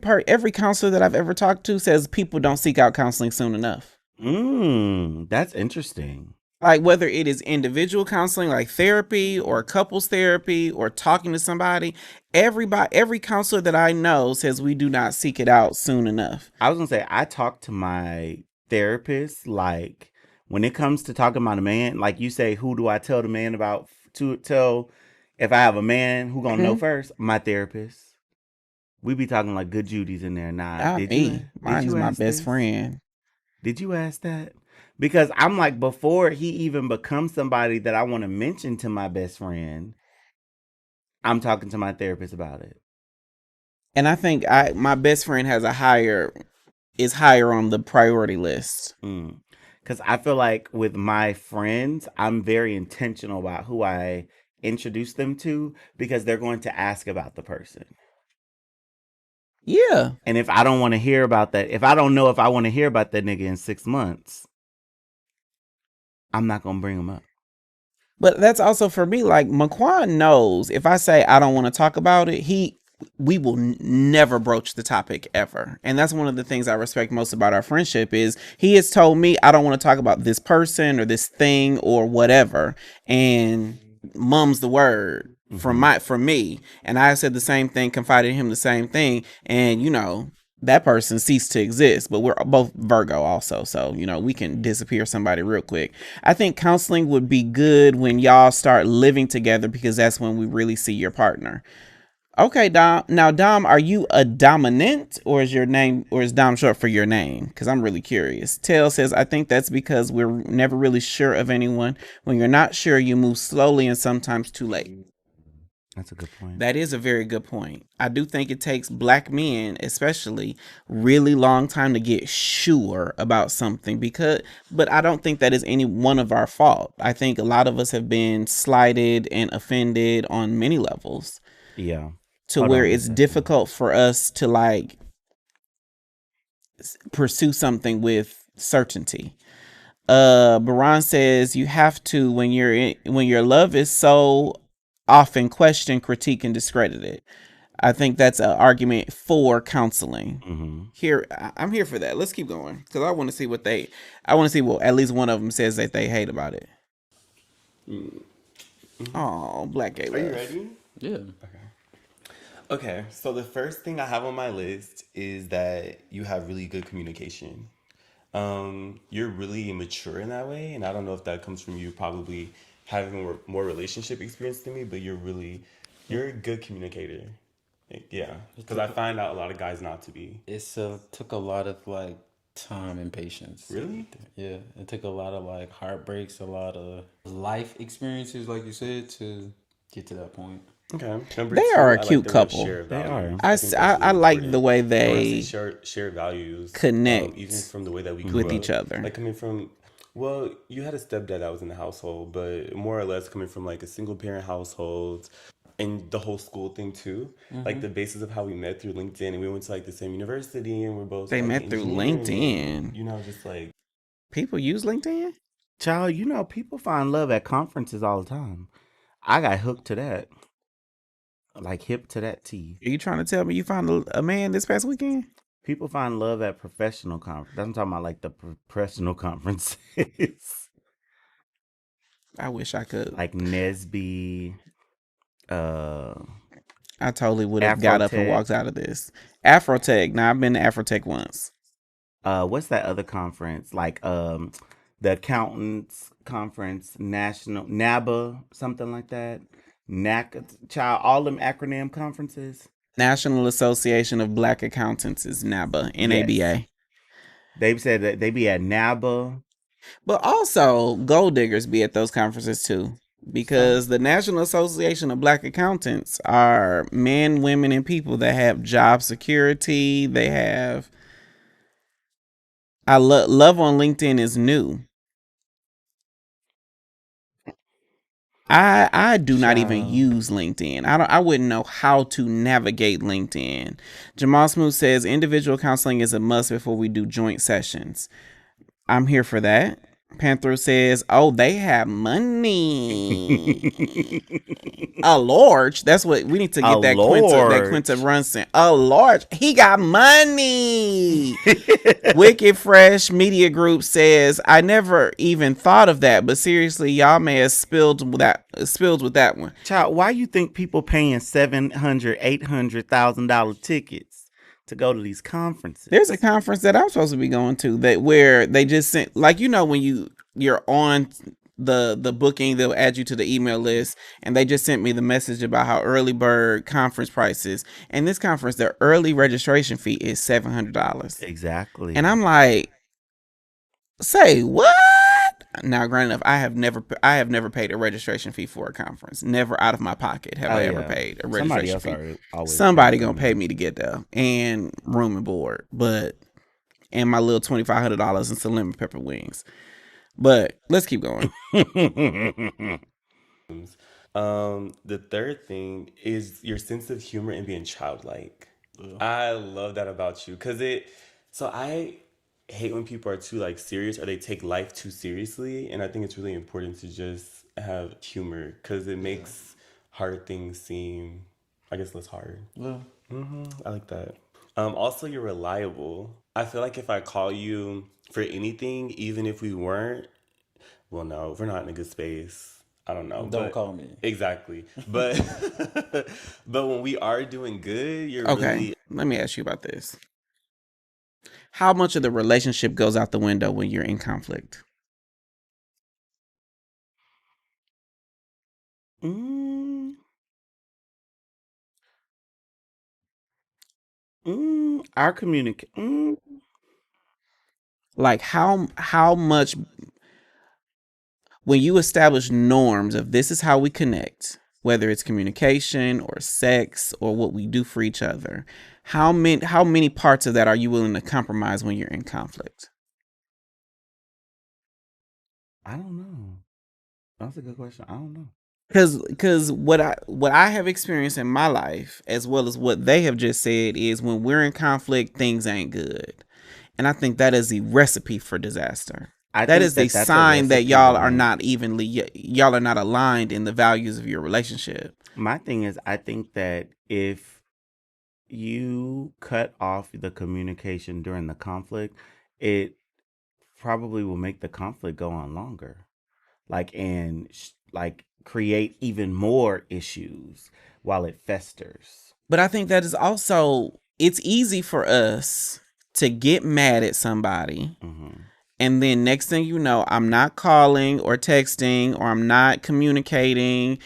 A: counselor that I've ever talked to says people don't seek out counseling soon enough.
B: That's interesting.
A: Like whether it is individual counseling, like therapy or couples therapy or talking to somebody, every counselor that I know says we do not seek it out soon enough.
B: I was gonna say I talked to my therapist like when it comes to talking about a man, like you say, who do I tell the man about to tell if I have a man who gonna know first? My therapist. We be talking like good Judy's in there. Nah,
A: Not
B: did
A: me. Mine is my
B: ask
A: best
B: this?
A: friend.
B: Did you ask that? Because I'm like, before he even becomes somebody that I want to mention to my best friend, I'm talking to my therapist about it.
A: And I think my best friend is higher on the priority list.
B: Because I feel like with my friends, I'm very intentional about who I introduce them to, because they're going to ask about the person.
A: Yeah.
B: And if I don't want to hear about that, if I don't know if I want to hear about that nigga in 6 months, I'm not going to bring him up.
A: But that's also for me, like McQuan knows if I say I don't want to talk about it, we will never broach the topic ever. And that's one of the things I respect most about our friendship is he has told me I don't want to talk about this person or this thing or whatever. And mum's the word from me. And I said the same thing, confided in him the same thing. And, you know, that person ceased to exist, but we're both Virgo also. So, you know, we can disappear somebody real quick. I think counseling would be good when y'all start living together, because that's when we really see your partner. Okay, Dom. Now, Dom, are you a dominant, or is Dom short for your name? Because I'm really curious. Tail says, I think that's because we're never really sure of anyone. When you're not sure, you move slowly and sometimes too late.
B: That's a good point.
A: That is a very good point. I do think it takes black men, especially, really long time to get sure about something, but I don't think that is any one of our fault. I think a lot of us have been slighted and offended on many levels.
B: Yeah.
A: To where it's difficult for us to like pursue something with certainty. Baran says you have to when your love is so often questioned, critique, and discredited. I think that's an argument for counseling. I'm here for that. Let's keep going because I want to see what at least one of them says that they hate about it. Oh, black gay love.
K: Are you ready?
J: Yeah.
K: Okay, so the first thing I have on my list is that you have really good communication. You're really mature in that way, and I don't know if that comes from you probably having more relationship experience than me, but you're a good communicator. Yeah, because I find out a lot of guys not to be.
J: Took a lot of like time and patience.
K: Really?
J: Yeah, it took a lot of like heartbreaks, a lot of life experiences, like you said, to get to that point.
K: Okay.
A: They are a cute couple.
K: They are.
A: I like the way they
K: share values,
A: connect,
K: even from the way that we grew
A: with
K: up.
A: each other.
K: Like coming from, well, you had a stepdad that was in the household, but more or less coming from like a single parent household, and the whole school thing too. Like the basis of how we met through LinkedIn, and we went to like the same university, and we're both.
A: They
K: like,
A: met through LinkedIn.
K: You know, just like
A: people use LinkedIn.
B: Child, you know, people find love at conferences all the time. I got hooked to that. Like hip to that tea.
A: Are you trying to tell me you found a man this past weekend?
B: People find love at professional conferences. I'm talking about like the professional conferences.
A: I wish I could.
B: Like Nesby.
A: I totally would have got up and walked out of this. Afrotech. Now I've been to Afrotech once.
B: What's that other conference? Like the accountants conference, national NABA, something like that. Child, all them acronym conferences.
A: National Association of Black Accountants is NABA, NABA. Yes.
B: They've said that they be at NABA.
A: But also, gold diggers be at those conferences too. Because the National Association of Black Accountants are men, women, and people that have job security. They have... Love on LinkedIn is new. I do not even use LinkedIn. I wouldn't know how to navigate LinkedIn. Jamal Smooth says individual counseling is a must before we do joint sessions. I'm here for that. Panther says, oh, they have money. A large. That's what we need to get that Quinta Brunson. A large. He got money. Wicked Fresh Media Group says, I never even thought of that, but seriously, y'all may have spilled with that one.
B: Child, why you think people paying $700,000, $800,000 tickets to go to these conferences?
A: There's a conference that I'm supposed to be going to where they just sent, like, you know, when you you're on the booking, they'll add you to the email list, and they just sent me the message about how early bird conference prices. And this conference, the early registration fee is $700.
B: Exactly.
A: And I'm like, say what? Now, granted enough, I have never paid a registration fee for a conference. Never out of my pocket have I ever paid a registration fee. Somebody gonna pay me to get there, and room and board, and my little $2,500 in some lemon pepper wings. But let's keep going.
K: The third thing is your sense of humor and being childlike. I love that about you, because I hate when people are too like serious or they take life too seriously, and I think it's really important to just have humor, because it makes hard things seem, I guess, less hard.
B: Yeah.
K: I like that. Also, you're reliable. I feel like if I call you for anything, even if we weren't, well, no, we're not in a good space. I don't know.
J: Don't call me.
K: Exactly. But but when we are doing good, you're
A: Okay.
K: really...
A: Let me ask you about this. How much of the relationship goes out the window when you're in conflict?
B: Our communication.
A: Like how much, when you establish norms of this is how we connect, whether it's communication or sex or what we do for each other, how many parts of that are you willing to compromise when you're in conflict?
B: I don't know. That's a good question. I don't know.
A: Because what I have experienced in my life, as well as what they have just said, is when we're in conflict, things ain't good. And I think that is the recipe for disaster. That is a sign that y'all are not aligned in the values of your relationship.
B: My thing is, I think that if you cut off the communication during the conflict, it probably will make the conflict go on longer, and create even more issues while it festers.
A: But I think that is also, it's easy for us to get mad at somebody. And then next thing you know, I'm not calling or texting, or I'm not communicating.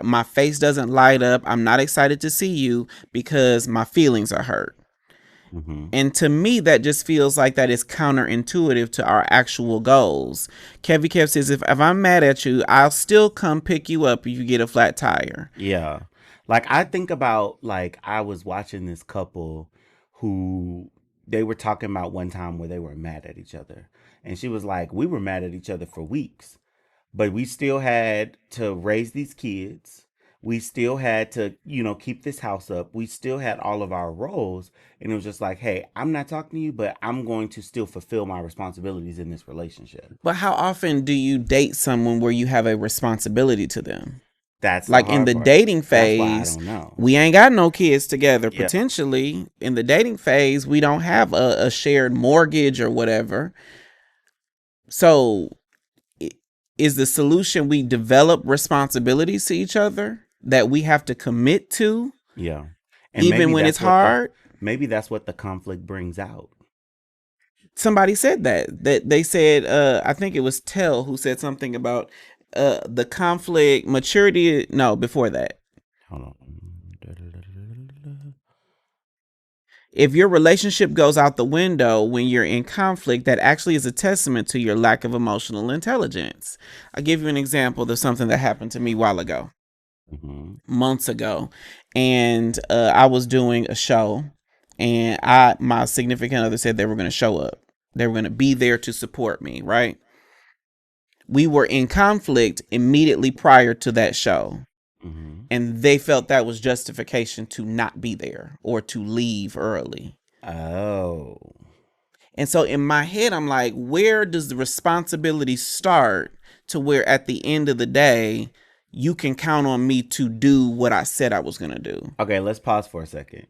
A: My face doesn't light up. I'm not excited to see you because my feelings are hurt. And to me, that just feels like that is counterintuitive to our actual goals. Kevy Kev says, if I'm mad at you, I'll still come pick you up if you get a flat tire.
B: Yeah. I think about, I was watching this couple who, they were talking about one time where they were mad at each other. And she was like, we were mad at each other for weeks, but we still had to raise these kids. We still had to, keep this house up. We still had all of our roles. And it was just like, hey, I'm not talking to you, but I'm going to still fulfill my responsibilities in this relationship.
A: But how often do you date someone where you have a responsibility to them?
B: That's
A: in the dating phase, we ain't got no kids together. Potentially in the dating phase, we don't have a shared mortgage or whatever. So is the solution we develop responsibilities to each other that we have to commit to?
B: Yeah. And
A: even when it's hard?
B: Maybe that's what the conflict brings out.
A: Somebody said that they said, I think it was Tell who said something about the conflict maturity. No, before that. Hold on. If your relationship goes out the window when you're in conflict, that actually is a testament to your lack of emotional intelligence. I'll give you an example of something that happened to me a while ago, months ago. And I was doing a show, and my significant other said they were going to show up. They were going to be there to support me, right? We were in conflict immediately prior to that show. And they felt that was justification to not be there or to leave early.
B: Oh.
A: And so in my head, I'm like, where does the responsibility start to where at the end of the day, you can count on me to do what I said I was going to do?
B: Okay, let's pause for a second.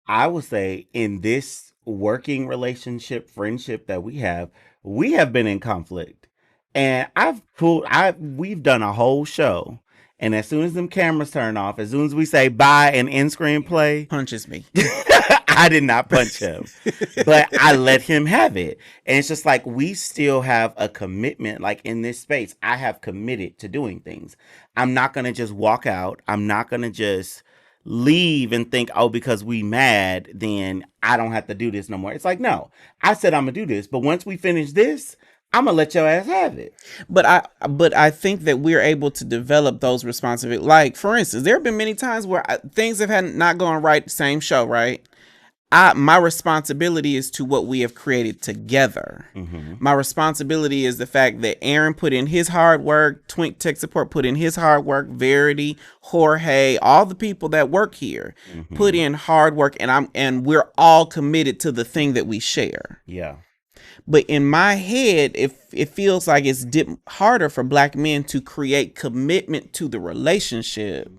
B: I would say in this working relationship, friendship that we have been in conflict. And we've done a whole show. And as soon as them cameras turn off, as soon as we say bye and end screen play,
A: punches me.
B: I did not punch him, but I let him have it. And it's just like, we still have a commitment. Like in this space, I have committed to doing things. I'm not going to just walk out. I'm not going to just leave and think, oh, because we mad, then I don't have to do this no more. It's like, no, I said I'm going to do this. But once we finish this, I'm going to let your ass have it.
A: But I think that we're able to develop those responsibilities. Like, for instance, there have been many times where things have not gone right, same show, right? My responsibility is to what we have created together. Mm-hmm. My responsibility is the fact that Aaron put in his hard work, Twink Tech Support put in his hard work, Verity, Jorge, all the people that work here put in hard work, and we're all committed to the thing that we share.
B: Yeah.
A: But in my head, it feels like it's harder for Black men to create commitment to the relationship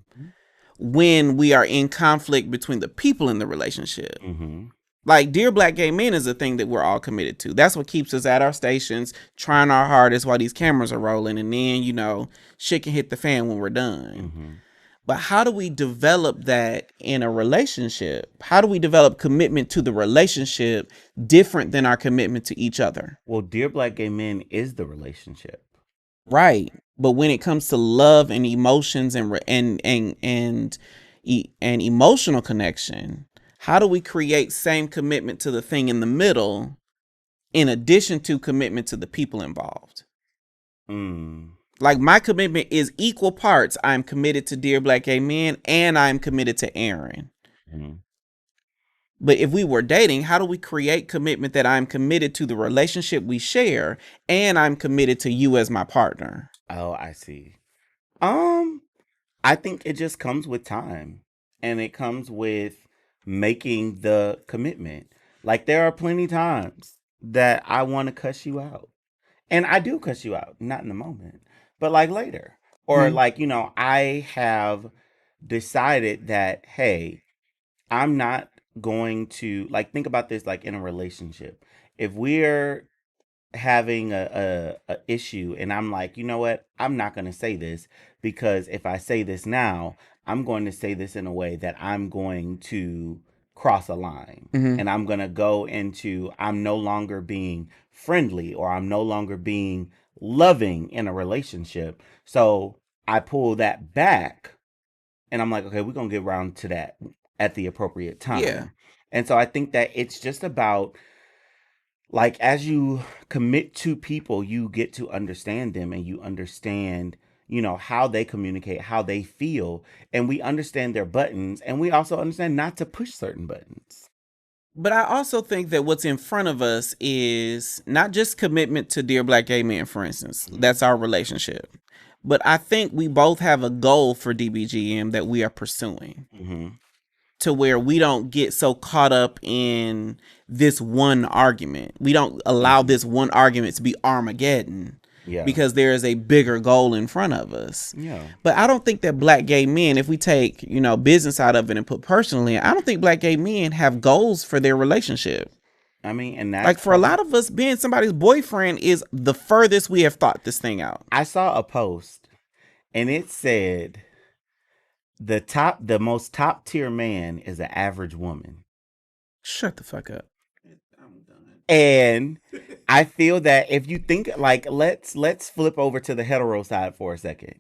A: when we are in conflict between the people in the relationship. Mm-hmm. Like, Dear Black Gay Men is a thing that we're all committed to. That's what keeps us at our stations, trying our hardest while these cameras are rolling. And then, shit can hit the fan when we're done. Mm-hmm. But how do we develop that in a relationship? How do we develop commitment to the relationship different than our commitment to each other?
B: Well, Dear Black Gay Men is the relationship.
A: Right. But when it comes to love and emotions and emotional connection, how do we create same commitment to the thing in the middle in addition to commitment to the people involved? Like, my commitment is equal parts. I'm committed to Dear Black Gay Men and I'm committed to Aaron. Mm-hmm. But if we were dating, how do we create commitment that I'm committed to the relationship we share and I'm committed to you as my partner?
B: Oh, I see. I think it just comes with time, and it comes with making the commitment. Like, there are plenty times that I want to cuss you out, and I do cuss you out, not in the moment, but like later, or like, I have decided that, hey, I'm not going to, like, think about this, like in a relationship. If we're having a issue and I'm like, you know what, I'm not going to say this, because if I say this now, I'm going to say this in a way that I'm going to cross a line, and I'm going to go into, I'm no longer being friendly, or I'm no longer being loving in a relationship. So I pull that back and I'm like, okay, we're going to get around to that at the appropriate time. Yeah. And so I think that it's just about, like, as you commit to people, you get to understand them, and you understand, how they communicate, how they feel, and we understand their buttons, and we also understand not to push certain buttons.
A: But I also think that what's in front of us is not just commitment to Dear Black Gay Men, for instance. That's our relationship. But I think we both have a goal for DBGM that we are pursuing. Mm-hmm. To where we don't get so caught up in this one argument. We don't allow this one argument to be Armageddon. Yeah. Because there is a bigger goal in front of us. Yeah. But I don't think that Black gay men, if we take, business out of it and put personally, I don't think Black gay men have goals for their relationship.
B: I mean, and that's
A: like, for a lot of us, being somebody's boyfriend is the furthest we have thought this thing out.
B: I saw a post and it said, the most top tier man is an average woman.
A: Shut the fuck up.
B: And I feel that if you think, like, let's flip over to the hetero side for a second.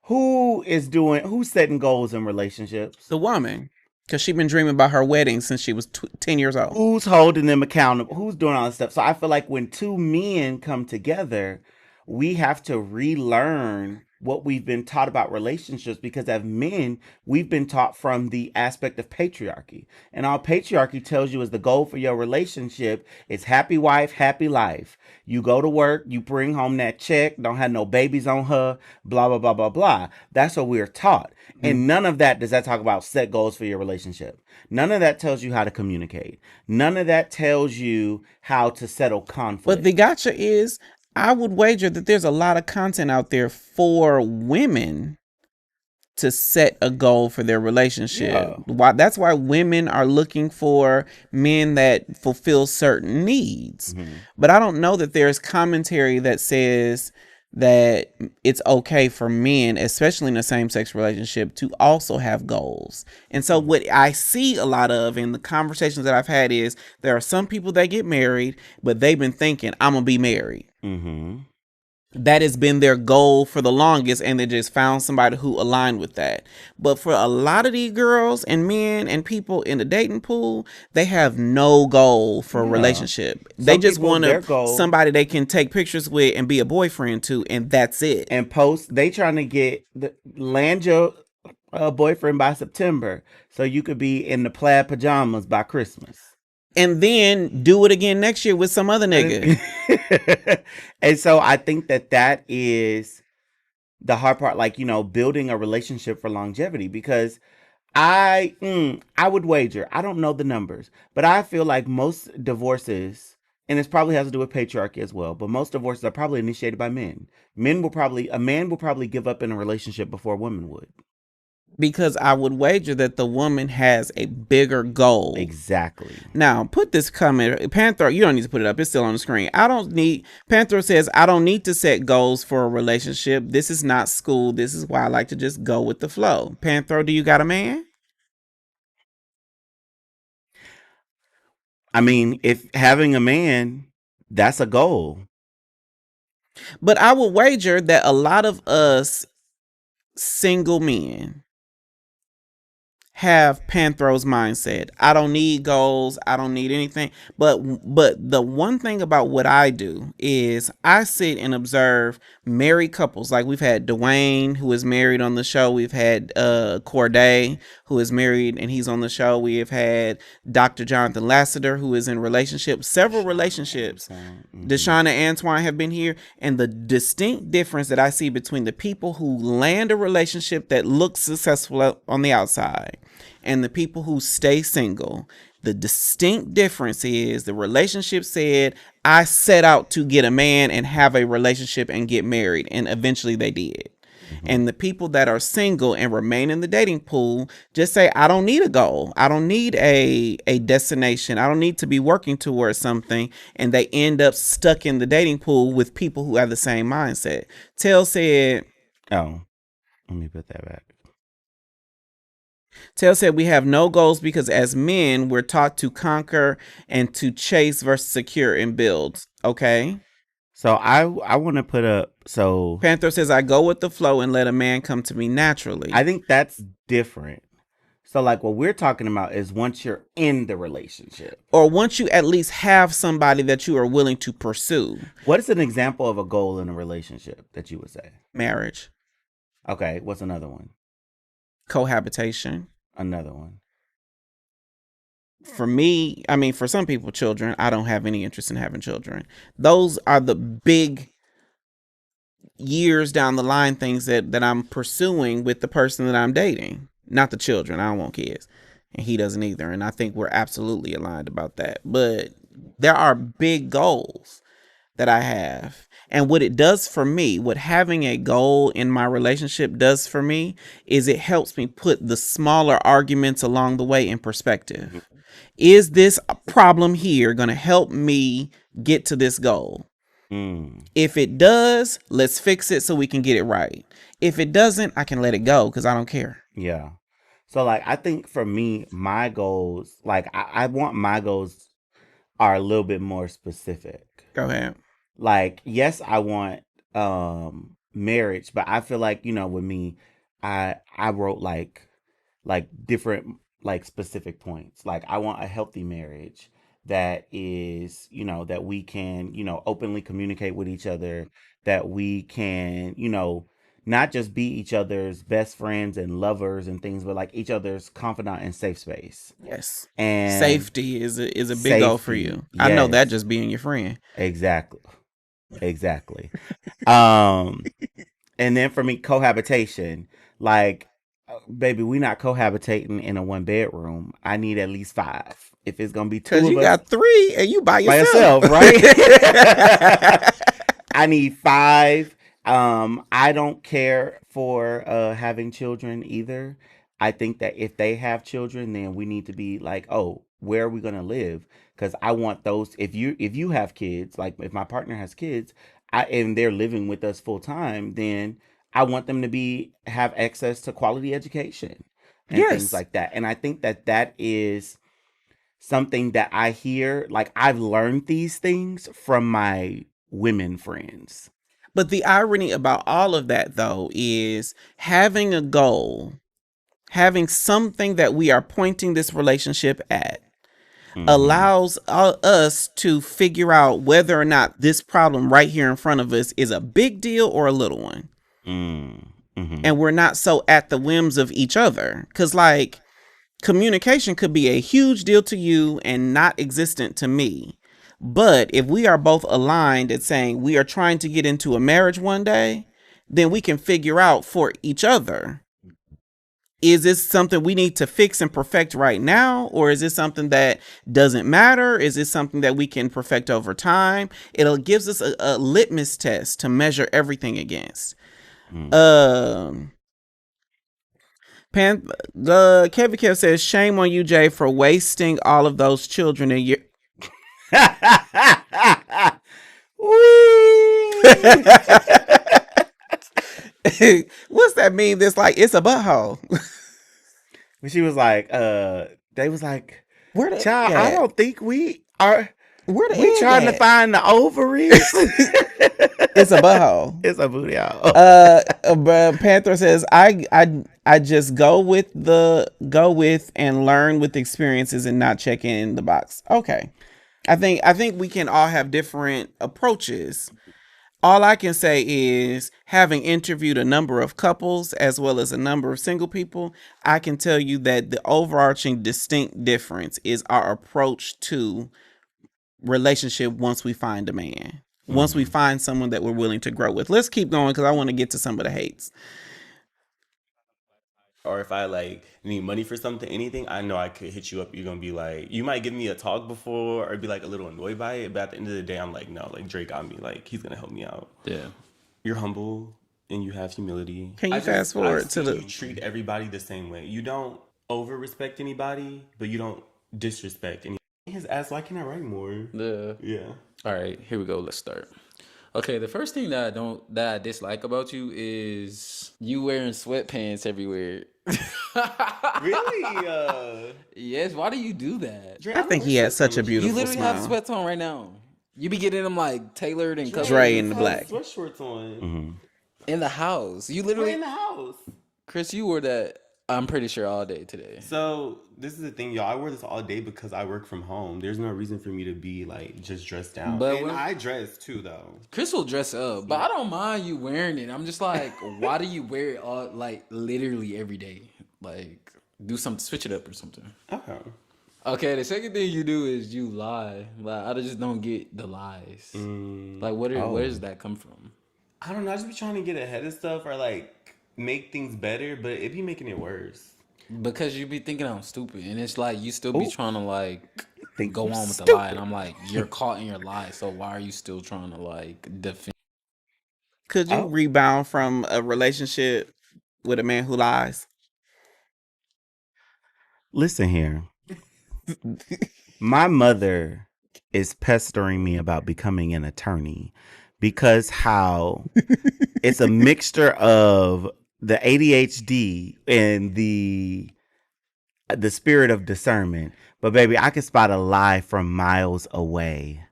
B: Who's setting goals in relationships?
A: The woman. Because she's been dreaming about her wedding since she was 10 years old.
B: Who's holding them accountable? Who's doing all this stuff? So I feel like when two men come together, we have to relearn what we've been taught about relationships, because as men, we've been taught from the aspect of patriarchy. And all patriarchy tells you is the goal for your relationship is happy wife, happy life. You go to work, you bring home that check, don't have no babies on her, blah, blah, blah, blah, blah. That's what we're taught. Mm-hmm. And none of that does that talk about set goals for your relationship. None of that tells you how to communicate. None of that tells you how to settle conflict.
A: But the gotcha is, I would wager that there's a lot of content out there for women to set a goal for their relationship. Yeah. That's why women are looking for men that fulfill certain needs. Mm-hmm. But I don't know that there's commentary that says that it's okay for men, especially in a same-sex relationship, to also have goals. And so what I see a lot of in the conversations that I've had is there are some people that get married, but they've been thinking, I'm gonna be married. That has been their goal for the longest, and they just found somebody who aligned with that. But for a lot of these girls and men and people in the dating pool, they have no goal for a relationship. They just want somebody they can take pictures with and be a boyfriend to, and that's it.
B: And post, they trying to land your boyfriend by September so you could be in the plaid pajamas by Christmas.
A: And then do it again next year with some other nigga.
B: And so I think that is the hard part, like, building a relationship for longevity, because I would wager, I don't know the numbers, but I feel like most divorces, and it probably has to do with patriarchy as well, but most divorces are probably initiated by men. A man will probably give up in a relationship before a woman would.
A: Because I would wager that the woman has a bigger goal.
B: Exactly.
A: Now, put this comment. Panther, you don't need to put it up. It's still on the screen. Panther says, I don't need to set goals for a relationship. This is not school. This is why I like to just go with the flow. Panther, do you got a man?
B: I mean, if having a man, that's a goal.
A: But I would wager that a lot of us single men have Panthro's mindset. I don't need goals. I don't need anything. But the one thing about what I do is I sit and observe married couples. Like we've had Dwayne, who is married, on the show. We've had Corday, who is married and he's on the show. We have had Dr. Jonathan Lasseter, who is in relationships, several relationships. Deshaun and Antoine have been here. And the distinct difference that I see between the people who land a relationship that looks successful on the outside and the people who stay single, the distinct difference is the relationship said, I set out to get a man and have a relationship and get married. And eventually they did. And the people that are single and remain in the dating pool just say, I don't need a goal. I don't need a destination. I don't need to be working towards something. And they end up stuck in the dating pool with people who have the same mindset. Tell said,
B: oh, let me put that back.
A: Tell said, we have no goals because as men, we're taught to conquer and to chase versus secure and build. Okay.
B: So I want to put up, so
A: Panther says, I go with the flow and let a man come to me naturally.
B: I think that's different. So like what we're talking about is once you're in the relationship.
A: Or once you at least have somebody that you are willing to pursue.
B: What is an example of a goal in a relationship that you would say?
A: Marriage.
B: Okay. What's another one?
A: Cohabitation.
B: Another one.
A: For me, I mean, for some people, children. I don't have any interest in having children. Those are the big years down the line things that I'm pursuing with the person that I'm dating. Not the children. I don't want kids. And he doesn't either. And I think we're absolutely aligned about that. But there are big goals that I have. And what it does for me, what having a goal in my relationship does for me, is it helps me put the smaller arguments along the way in perspective. Is this problem here going to help me get to this goal? If it does, let's fix it so we can get it right. If it doesn't, I can let it go because I don't care.
B: Yeah. So like, I think for me, my goals, like I want my goals are a little bit more specific.
A: Go ahead.
B: Like, yes, I want marriage, but I feel like, with me, I wrote like different like specific points. Like I want a healthy marriage that is, that we can, openly communicate with each other, that we can, not just be each other's best friends and lovers and things, but like each other's confidant and safe space.
A: Yes.
B: And
A: safety is a big goal for you. Yes. I know that just being your friend.
B: Exactly. And then for me, cohabitation, like, baby, we not cohabitating in a 1-bedroom. I need at least 5. If it's gonna be 2 of us,
A: you got 3 and you by
B: yourself, right? I need 5. I don't care for having children either. I think that if they have children, then we need to be like, oh, where are we gonna live? because I want those. If you have kids, like if my partner has kids, and they're living with us full time, then I want them to have access to quality education and things like that. And I think that is something that I hear. Like, I've learned these things from my women friends.
A: But the irony about all of that, though, is having a goal, having something that we are pointing this relationship at, allows us to figure out whether or not this problem right here in front of us is a big deal or a little one. And we're not so at the whims of each other. Because, like, communication could be a huge deal to you and not existent to me. But if we are both aligned at saying we are trying to get into a marriage one day, then we can figure out for each other, is this something we need to fix and perfect right now? Or is this something that doesn't matter? Is this something that we can perfect over time? It gives us a litmus test to measure everything against. Kevin Kev says, shame on you, Jay, for wasting all of those children in your... What's that mean? That's like, it's a butthole.
B: When she was like, they was like,
A: where the
B: child, I don't think we are.
A: Where the
B: we trying to find the ovaries?
A: It's a butthole.
B: It's a booty hole.
A: Panther says, I just go with and learn with experiences and not check in the box. Okay. I think we can all have different approaches. All I can say is, having interviewed a number of couples as well as a number of single people, I can tell you that the overarching distinct difference is our approach to relationship once we find a man. Once we find someone that we're willing to grow with. Let's keep going because I want to get to some of the hates.
K: Or if I like need money for something, anything, I know I could hit you up. You're gonna be like, you might give me a talk before or be like a little annoyed by it, but at the end of the day, I'm like, no, like Drake got me. Like, he's gonna help me out.
J: Yeah.
K: You're humble and you have humility.
A: Can you fast forward to
K: you treat everybody the same way. You don't over respect anybody, but you don't disrespect anybody. His ass, why can't I write more? Yeah.
J: All right, here we go. Let's start. Okay, the first thing that I dislike about you is you wearing sweatpants everywhere.
K: Really?
J: Yes. Why do you do that?
A: I think he has such a beautiful
J: smile. You literally have sweats on right now. You be getting them like tailored and covered.
A: Dre in the black.
K: Sweatshorts on.
J: In the house. You literally
K: in the house.
J: Chris, you wore that, I'm pretty sure, all day today.
K: So this is the thing, y'all. I wear this all day because I work from home. There's no reason for me to be like just dressed down.
J: But
K: and I dress too, though.
J: Chris will dress up, but I don't mind you wearing it. I'm just like, why do you wear it all, like literally every day? Like, do something, switch it up or something. Okay, the second thing you do is you lie. Like, I just don't get the lies. Like, where does that come from?
K: I don't know. I just be trying to get ahead of stuff or like make things better, but it be making it worse.
J: Because you be thinking I'm stupid, and it's like you still be trying to like go on with the lie, and I'm like, you're caught in your lie, so why are you still trying to like defend?
A: Could you rebound from a relationship with a man who lies?
B: Listen here. My mother is pestering me about becoming an attorney because how it's a mixture of the ADHD and the spirit of discernment. But baby, I can spot a lie from miles away.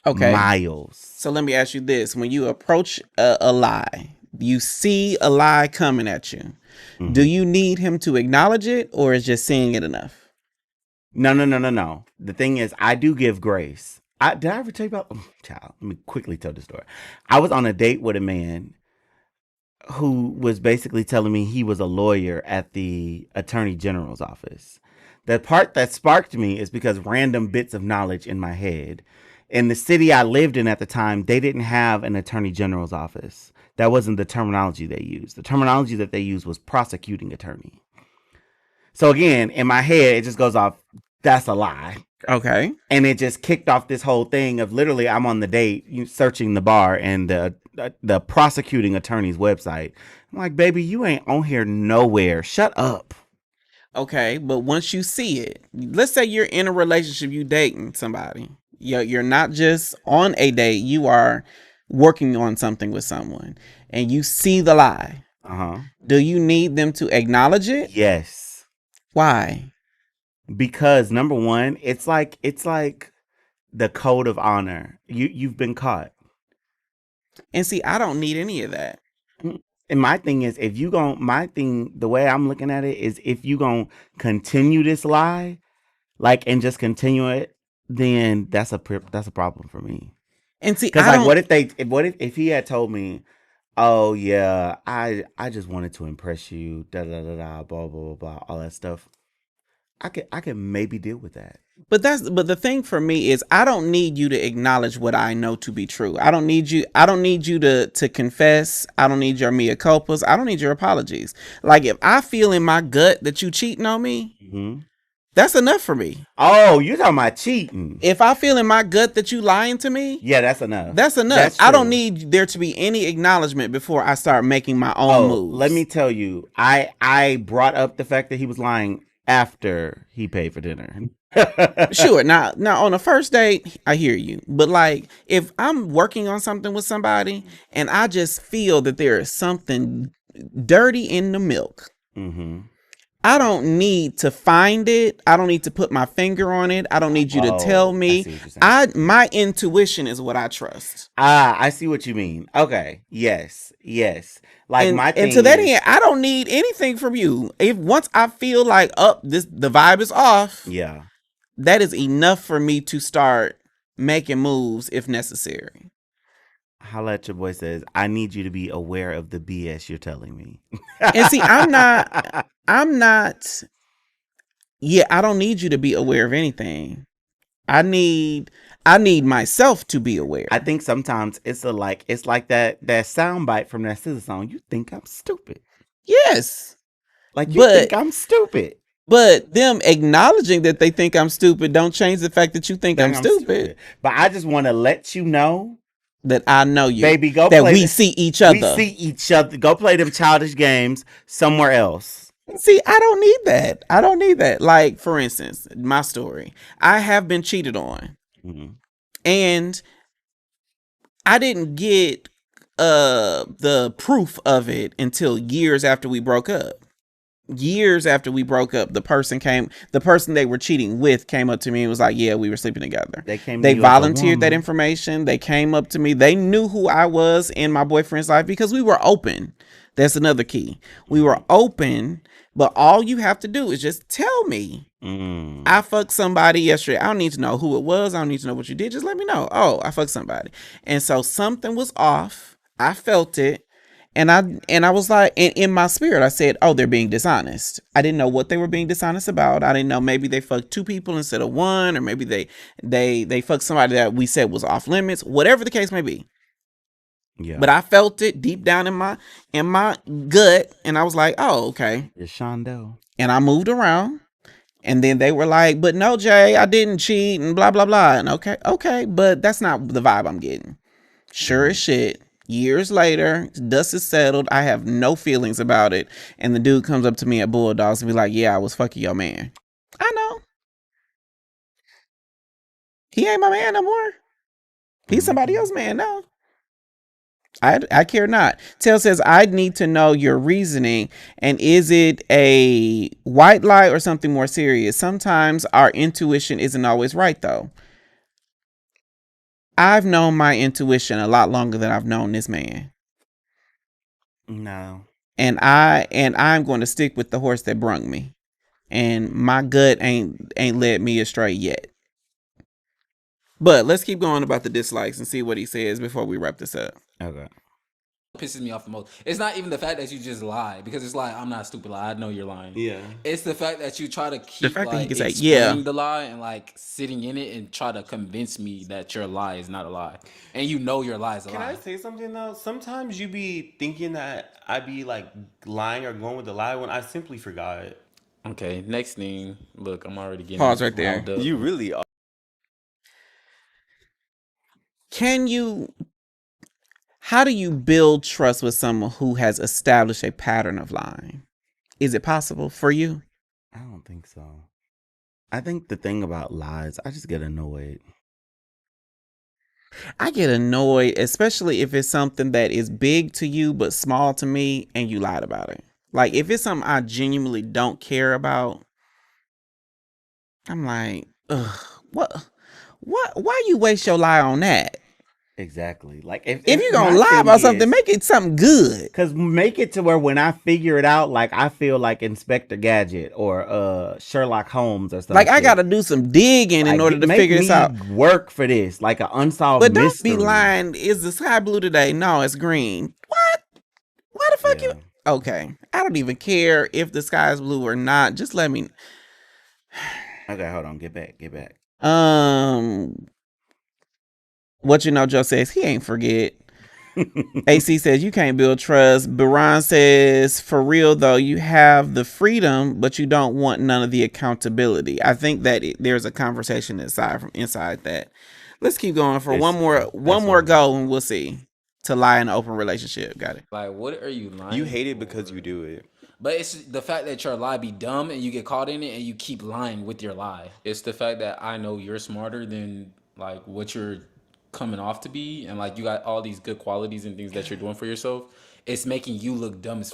A: Okay.
B: Miles.
A: So let me ask you this. When you approach a lie, you see a lie coming at you. Do you need him to acknowledge it, or is just seeing it enough?
B: No. The thing is, I do give grace. Did I ever tell you about... child, let me quickly tell the story. I was on a date with a man who was basically telling me he was a lawyer at the Attorney General's office. The part that sparked me is because random bits of knowledge in my head. In the city I lived in at the time, they didn't have an Attorney General's office. That wasn't the terminology they used. The terminology that they used was prosecuting attorney. So again, in my head, it just goes off, that's a lie.
A: Okay.
B: And it just kicked off this whole thing of literally I'm on the date, searching the bar and the prosecuting attorney's website. I'm like, baby, you ain't on here nowhere. Shut up.
A: Okay, but once you see it, let's say you're in a relationship, you dating somebody. You're not just on a date, you are working on something with someone, and you see the lie. Do you need them to acknowledge it?
B: Yes.
A: Why?
B: Because number one, it's like the code of honor. You've been caught.
A: And see, I don't need any of that.
B: And my thing is, the way I'm looking at it is, if you gonna continue this lie, like, and just continue it, then that's a problem for me.
A: And see,
B: because like, what if he had told me, oh yeah, I just wanted to impress you, da da da da, blah blah blah blah, all that stuff, I could maybe deal with that.
A: But the thing for me is, I don't need you to acknowledge what I know to be true. I don't need you to confess. I don't need your mea culpas. I don't need your apologies. Like, if I feel in my gut that you cheating on me, that's enough for me.
B: Oh, you're talking about cheating.
A: If I feel in my gut that you lying to me,
B: yeah, that's enough.
A: That's enough. I don't need there to be any acknowledgement before I start making my own moves.
B: Let me tell you, I brought up the fact that he was lying after he paid for dinner.
A: Sure. Now on the first date, I hear you. But like, if I'm working on something with somebody and I just feel that there is something dirty in the milk, I don't need to find it. I don't need to put my finger on it. I don't need you to tell me. My intuition is what I trust.
B: I see what you mean. Okay. Yes. Like, my thing,
A: and to that end, I don't need anything from you. If once I feel like, the vibe is off,
B: yeah,
A: that is enough for me to start making moves if necessary.
B: Holla at your boy says, I need you to be aware of the BS you're telling me.
A: And see, I'm not. Yeah, I don't need you to be aware of anything. I need myself to be aware.
B: I think sometimes it's like that soundbite from that SZA song. You think I'm stupid?
A: Yes.
B: Like, you think I'm stupid.
A: But them acknowledging that they think I'm stupid don't change the fact that you think I'm stupid.
B: But I just want to let you know
A: that I know you.
B: Baby,
A: see each other.
B: We see each other. Go play them childish games somewhere else.
A: See, I don't need that. Like, for instance, my story. I have been cheated on. And I didn't get the proof of it until years after we broke up. The person they were cheating with came up to me and was like, yeah, we were sleeping together. They volunteered that information. They came up to me. They knew who I was in my boyfriend's life because we were open. That's another key. We were open, but all you have to do is just tell me. I fucked somebody yesterday. I don't need to know who it was. I don't need to know what you did. Just let me know. Oh, I fucked somebody. And so something was off. I felt it. And I was like, in my spirit, I said, oh, they're being dishonest. I didn't know what they were being dishonest about. I didn't know, maybe they fucked 2 people instead of 1, or maybe they fucked somebody that we said was off limits, whatever the case may be. Yeah. But I felt it deep down in my gut, and I was like, oh, okay.
B: It's Shondo.
A: And I moved around, and then they were like, but no, Jay, I didn't cheat, and blah, blah, blah. And okay, but that's not the vibe I'm getting. Sure as shit. Years later, dust is settled. I have no feelings about it. And the dude comes up to me at Bulldogs and be like, yeah, I was fucking your man. I know. He ain't my man no more. He's somebody else's man now. I care not. Tell says, I need to know your reasoning. And is it a white lie or something more serious? Sometimes our intuition isn't always right, though. I've known my intuition a lot longer than I've known this man.
B: No.
A: And I'm going to stick with the horse that brung me. And my gut ain't led me astray yet. But let's keep going about the dislikes and see what he says before we wrap this up.
B: Okay.
J: Pisses me off the most. It's not even the fact that you just lie, because it's like, I'm not stupid. Like, I know you're lying.
K: Yeah.
J: It's the fact that you try to keep
A: explaining
J: the lie and like sitting in it and try to convince me that your lie is not a lie, and you know your lie is a lie.
K: Can I say something though? Sometimes you be thinking that I be like lying or going with the lie when I simply forgot.
J: Okay, next thing. Look, I'm already getting
A: pause right there.
G: You really are.
A: How do you build trust with someone who has established a pattern of lying? Is it possible for you?
B: I don't think so. I think the thing about lies, I just get annoyed.
A: I get annoyed, especially if it's something that is big to you but small to me and you lied about it. Like if it's something I genuinely don't care about, I'm like, ugh, why you waste your lie on that?
B: Exactly. Like if
A: you're gonna lie about something, make it something good.
B: Because make it to where when I figure it out, like I feel like Inspector Gadget or Sherlock Holmes or something.
A: Like I gotta do some digging in order to figure this out.
B: Work for this, like an unsolved
A: But
B: mystery.
A: don't be lying. Is the sky blue today? No, it's green. What? Why the fuck you? Okay, I don't even care if the sky is blue or not. Just let me.
B: Okay, hold on. Get back.
A: What you know, Joe says he ain't forget. AC says you can't build trust. Baran says, for real though, you have the freedom, but you don't want none of the accountability. I think that there's a conversation inside that. Let's keep going for one more go, and we'll see. To lie in an open relationship, got it.
J: Like, what are you lying?
L: You hate it because you do it.
J: But it's the fact that your lie be dumb and you get caught in it and you keep lying with your lie. It's the fact that I know you're smarter than like what you're coming off to be, and like you got all these good qualities and things that you're doing for yourself. It's making you look dumb as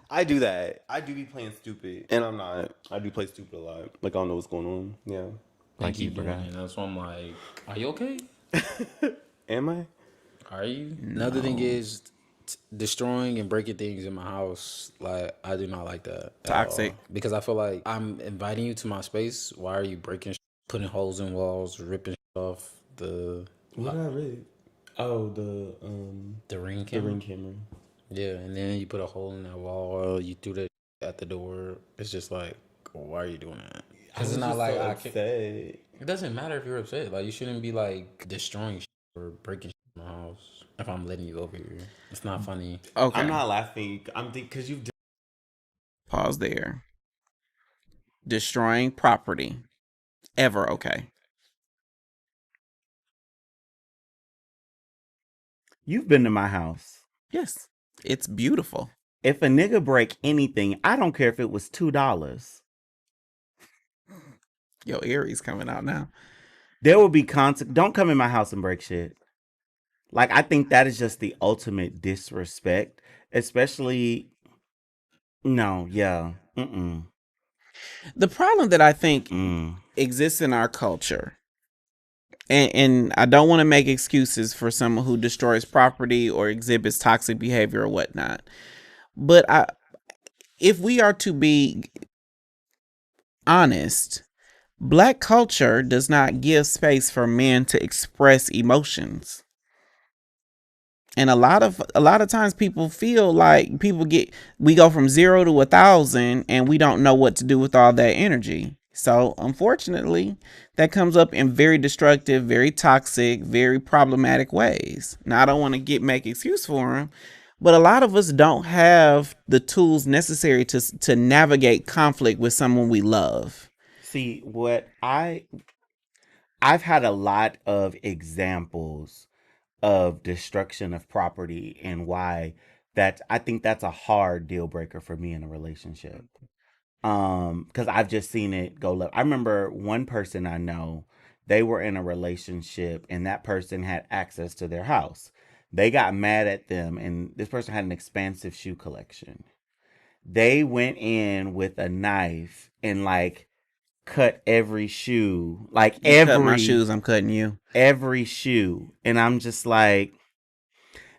L: I do that.
K: I do be playing stupid, and I'm not. I do play stupid a lot. Like I don't know what's going on. Yeah.
J: like you doing. That's why I'm like, are you okay?
K: Am I?
J: Are you? No. Another thing is destroying and breaking things in my house. Like I do not like that.
A: Toxic.
J: Because I feel like I'm inviting you to my space. Why are you breaking, putting holes in walls, ripping off the?
K: What did I read? Oh,
J: the ring camera.
K: The ring camera.
J: Yeah, and then you put a hole in that wall. You threw that at the door. It's just like, why are you doing that? Because it's not like I can. It doesn't matter if you're upset. Like you shouldn't be like destroying shit or breaking shit in my house if I'm letting you over here. It's not funny.
A: Okay.
K: I'm not laughing. I'm thinking because you've.
A: Pause there. Destroying property. Ever okay?
B: You've been to my house.
A: Yes. It's beautiful.
B: If a nigga break anything, I don't care if it was $2.
A: Yo, Aries coming out now.
B: There will be don't come in my house and break shit. Like, I think that is just the ultimate disrespect. Especially, no, yeah. Mm-mm.
A: The problem that I think exists in our culture, and I don't want to make excuses for someone who destroys property or exhibits toxic behavior or whatnot, but if we are to be honest, Black culture does not give space for men to express emotions. And a lot of times people feel like we go from 0 to 1,000 and we don't know what to do with all that energy. So unfortunately, that comes up in very destructive, very toxic, very problematic ways. Now, I don't want to make excuse for them, but a lot of us don't have the tools necessary to navigate conflict with someone we love.
B: See, what I've had a lot of examples of destruction of property and why I think that's a hard deal breaker for me in a relationship. Because I've just seen it go left. I remember one person I know, they were in a relationship and that person had access to their house. They got mad at them, and this person had an expansive shoe collection. They went in with a knife and like cut every shoe. Like
A: you cut my shoes, I'm cutting you.
B: Every shoe. And I'm just like,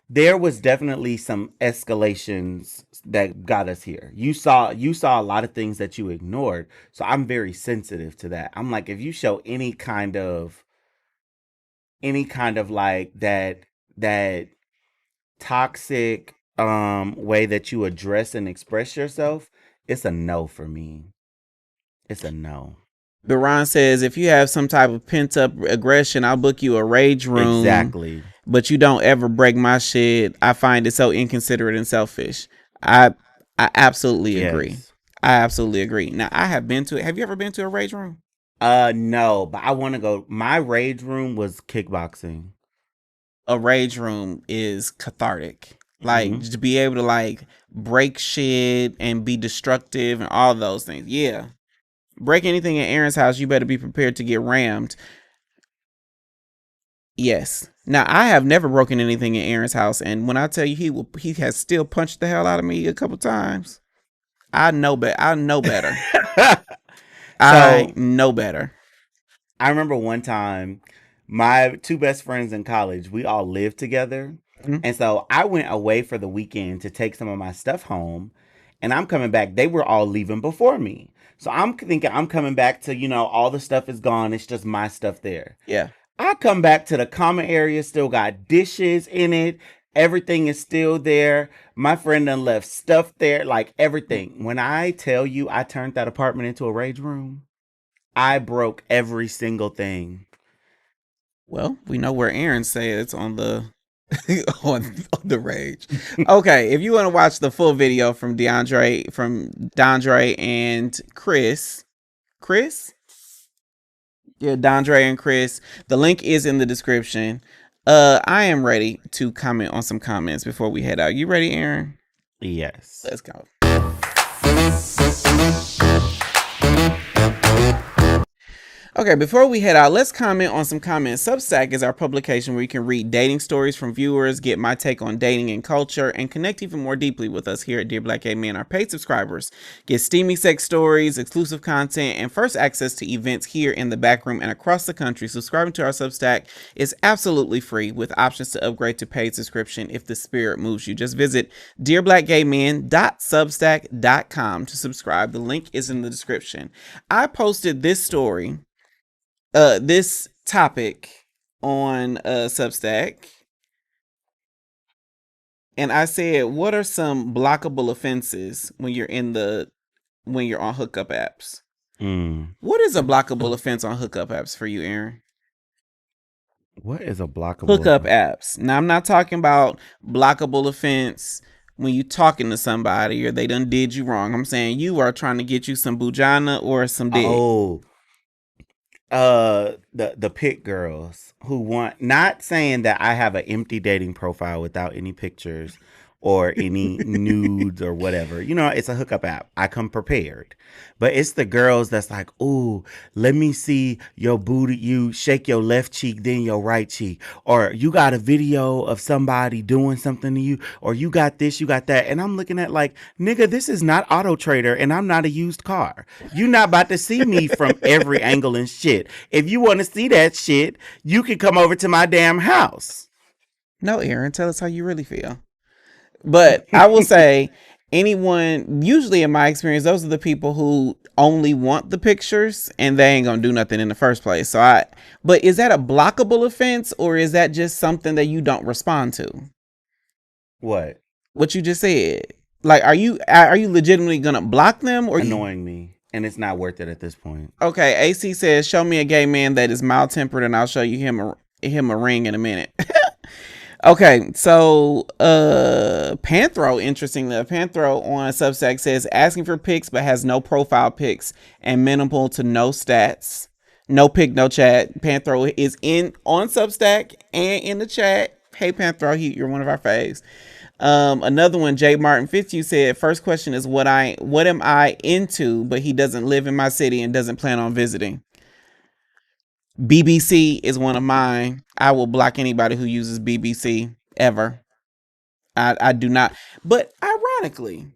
B: there was definitely some escalations that got us here. You saw a lot of things that you ignored. So I'm very sensitive to that. I'm like, if you show any kind of like that toxic way that you address and express yourself, it's a no for me. It's a no.
A: But Ron says, if you have some type of pent up aggression, I'll book you a rage room.
B: Exactly.
A: But you don't ever break my shit. I find it so inconsiderate and selfish. I absolutely agree. I absolutely agree. Now, I have been to it. Have you ever been to a rage room?
B: No, but I want to go. My rage room was kickboxing.
A: A rage room is cathartic. Like to be able to like break shit and be destructive and all those things. Yeah. Break anything in Aaron's house, you better be prepared to get rammed. Yes. Now I have never broken anything in Aaron's house, and when I tell you he has still punched the hell out of me a couple times. I know better. I know better. I know better.
B: I remember one time, my two best friends in college, we all lived together. And so I went away for the weekend to take some of my stuff home, and I'm coming back. They were all leaving before me. So I'm thinking I'm coming back to, all the stuff is gone. It's just my stuff there.
A: Yeah.
B: I come back to the common area, still got dishes in it. Everything is still there. My friend done left stuff there, like everything. When I tell you I turned that apartment into a rage room, I broke every single thing.
A: Well, we know where Aaron said it's on the on the rage. Okay, if you want to watch the full video from Dre and Chris. Yeah, Dre and Chris. The link is in the description. I am ready to comment on some comments before we head out. You ready, Aaron?
B: Yes.
A: Let's go. Okay, before we head out, let's comment on some comments. Substack is our publication where you can read dating stories from viewers, get my take on dating and culture, and connect even more deeply with us here at Dear Black Gay Men. Our paid subscribers get steamy sex stories, exclusive content, and first access to events here in the back room and across the country. Subscribing to our Substack is absolutely free with options to upgrade to paid subscription if the spirit moves you. Just visit dearblackgaymen.substack.com to subscribe. The link is in the description. I posted this story. This topic on Substack, and I said, what are some blockable offenses when you're on hookup apps? What is a blockable offense on hookup apps for you, Aaron?
B: What is a blockable
A: hookup apps? Now, I'm not talking about blockable offense when you talking to somebody or they done did you wrong. I'm saying you are trying to get you some bujana or some dick.
B: Oh. The pit girls who want, not saying that I have an empty dating profile without any pictures or any nudes or whatever. It's a hookup app. I come prepared. But it's the girls that's like, ooh, let me see your booty. You shake your left cheek, then your right cheek. Or you got a video of somebody doing something to you. Or you got this, you got that. And I'm looking at like, nigga, this is not Auto Trader and I'm not a used car. You're not about to see me from every angle and shit. If you want to see that shit, you can come over to my damn house.
A: No, Aaron, tell us how you really feel. But I will say anyone, usually in my experience, those are the people who only want the pictures and they ain't gonna do nothing in the first place. But is that a blockable offense or is that just something that you don't respond to?
B: What
A: you just said? Like, are you legitimately gonna block them or
B: annoying me? And it's not worth it at this point.
A: Okay, AC says, show me a gay man that is mild tempered and I'll show you him a ring in a minute. Okay, so Panthro, interestingly, Panthro on Substack says asking for pics but has no profile pics and minimal to no stats. No pic, no chat. Panthro is on Substack and in the chat. Hey Panthro, you're one of our faves. Another one, J Martin Fitzhugh said, first question is what am I into, but he doesn't live in my city and doesn't plan on visiting. BBC is one of mine. I will block anybody who uses BBC ever. I do not. But ironically,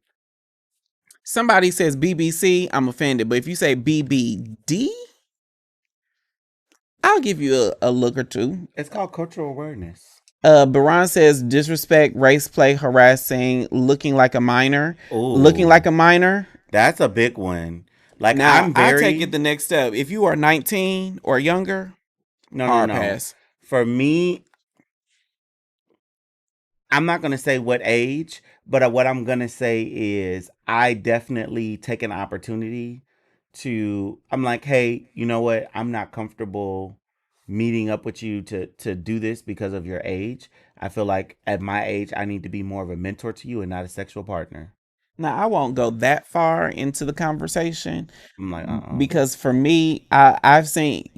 A: somebody says BBC, I'm offended. But if you say BBD, I'll give you a look or two.
B: It's called cultural awareness.
A: Baran says disrespect, race play, harassing, looking like a minor.
B: Ooh,
A: looking like a minor.
B: That's a big one. Like,
A: now, I take it the next step. If you are 19 or younger,
B: no.
A: Pass.
B: For me, I'm not going to say what age, but what I'm going to say is I definitely take an opportunity I'm like, hey, you know what? I'm not comfortable meeting up with you to do this because of your age. I feel like at my age, I need to be more of a mentor to you and not a sexual partner.
A: Now, I won't go that far into the conversation.
B: I'm like,
A: because for me, I've seen,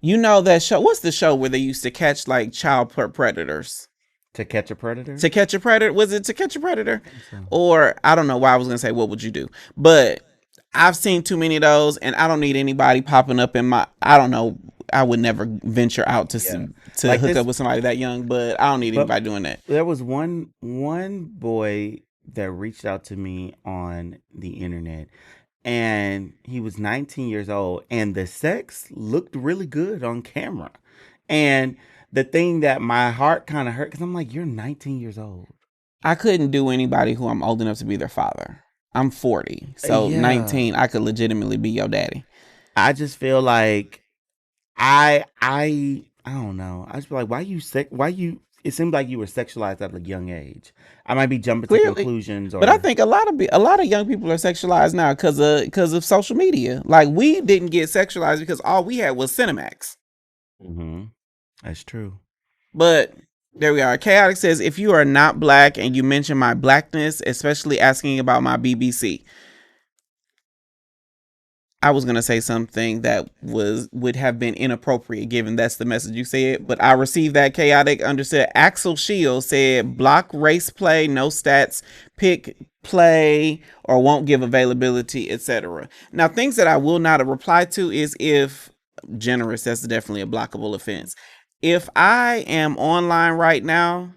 A: that show. What's the show where they used to catch like child predators?
B: To Catch a Predator?
A: To Catch a Predator. Was it To Catch a Predator? Or I don't know why I was going to say, what would you do? But I've seen too many of those, and I don't need anybody popping up in my, I don't know. I would never venture out to hook up with somebody that young, but I don't need anybody doing that.
B: There was one boy that reached out to me on the internet, and he was 19 years old, and the sex looked really good on camera. And the thing that my heart kind of hurt, because I'm like, you're 19 years old.
A: I couldn't do anybody who I'm old enough to be their father. I'm 40. So 19, I could legitimately be your daddy.
B: I just feel like I don't know. I just feel like, it seemed like you were sexualized at a young age. I might be jumping to conclusions.
A: But I think a lot of young people are sexualized now because of social media. Like, we didn't get sexualized because all we had was Cinemax.
B: Mm-hmm. That's true.
A: But there we are. Chaotic says, if you are not black and you mention my blackness, especially asking about my BBC. I was going to say something that would have been inappropriate given that's the message you said, but I received that. Chaotic understood. Axel Shield said, block race play, no stats, pick play, or won't give availability, etc. Now, things that I will not reply to is if generous, that's definitely a blockable offense. If I am online right now,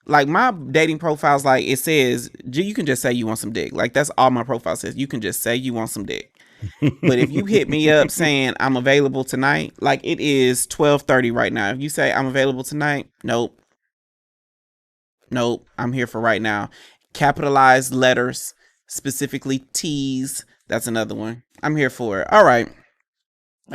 A: like my dating profile's like, it says, you can just say you want some dick. Like, that's all my profile says. You can just say you want some dick. But if you hit me up saying I'm available tonight, like it is 12:30 right now. If you say I'm available tonight, nope, I'm here for right now. Capitalized letters, specifically T's. That's another one. I'm here for it. All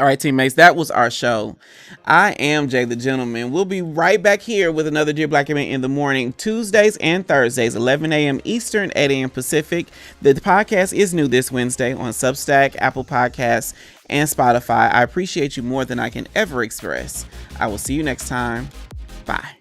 A: right, teammates, that was our show. I am Jay the Gentleman. We'll be right back here with another Dear Black Women in the Morning, Tuesdays and Thursdays, 11 a.m. Eastern, 8 a.m. Pacific. The podcast is new this Wednesday on Substack, Apple Podcasts, and Spotify. I appreciate you more than I can ever express. I will see you next time. Bye.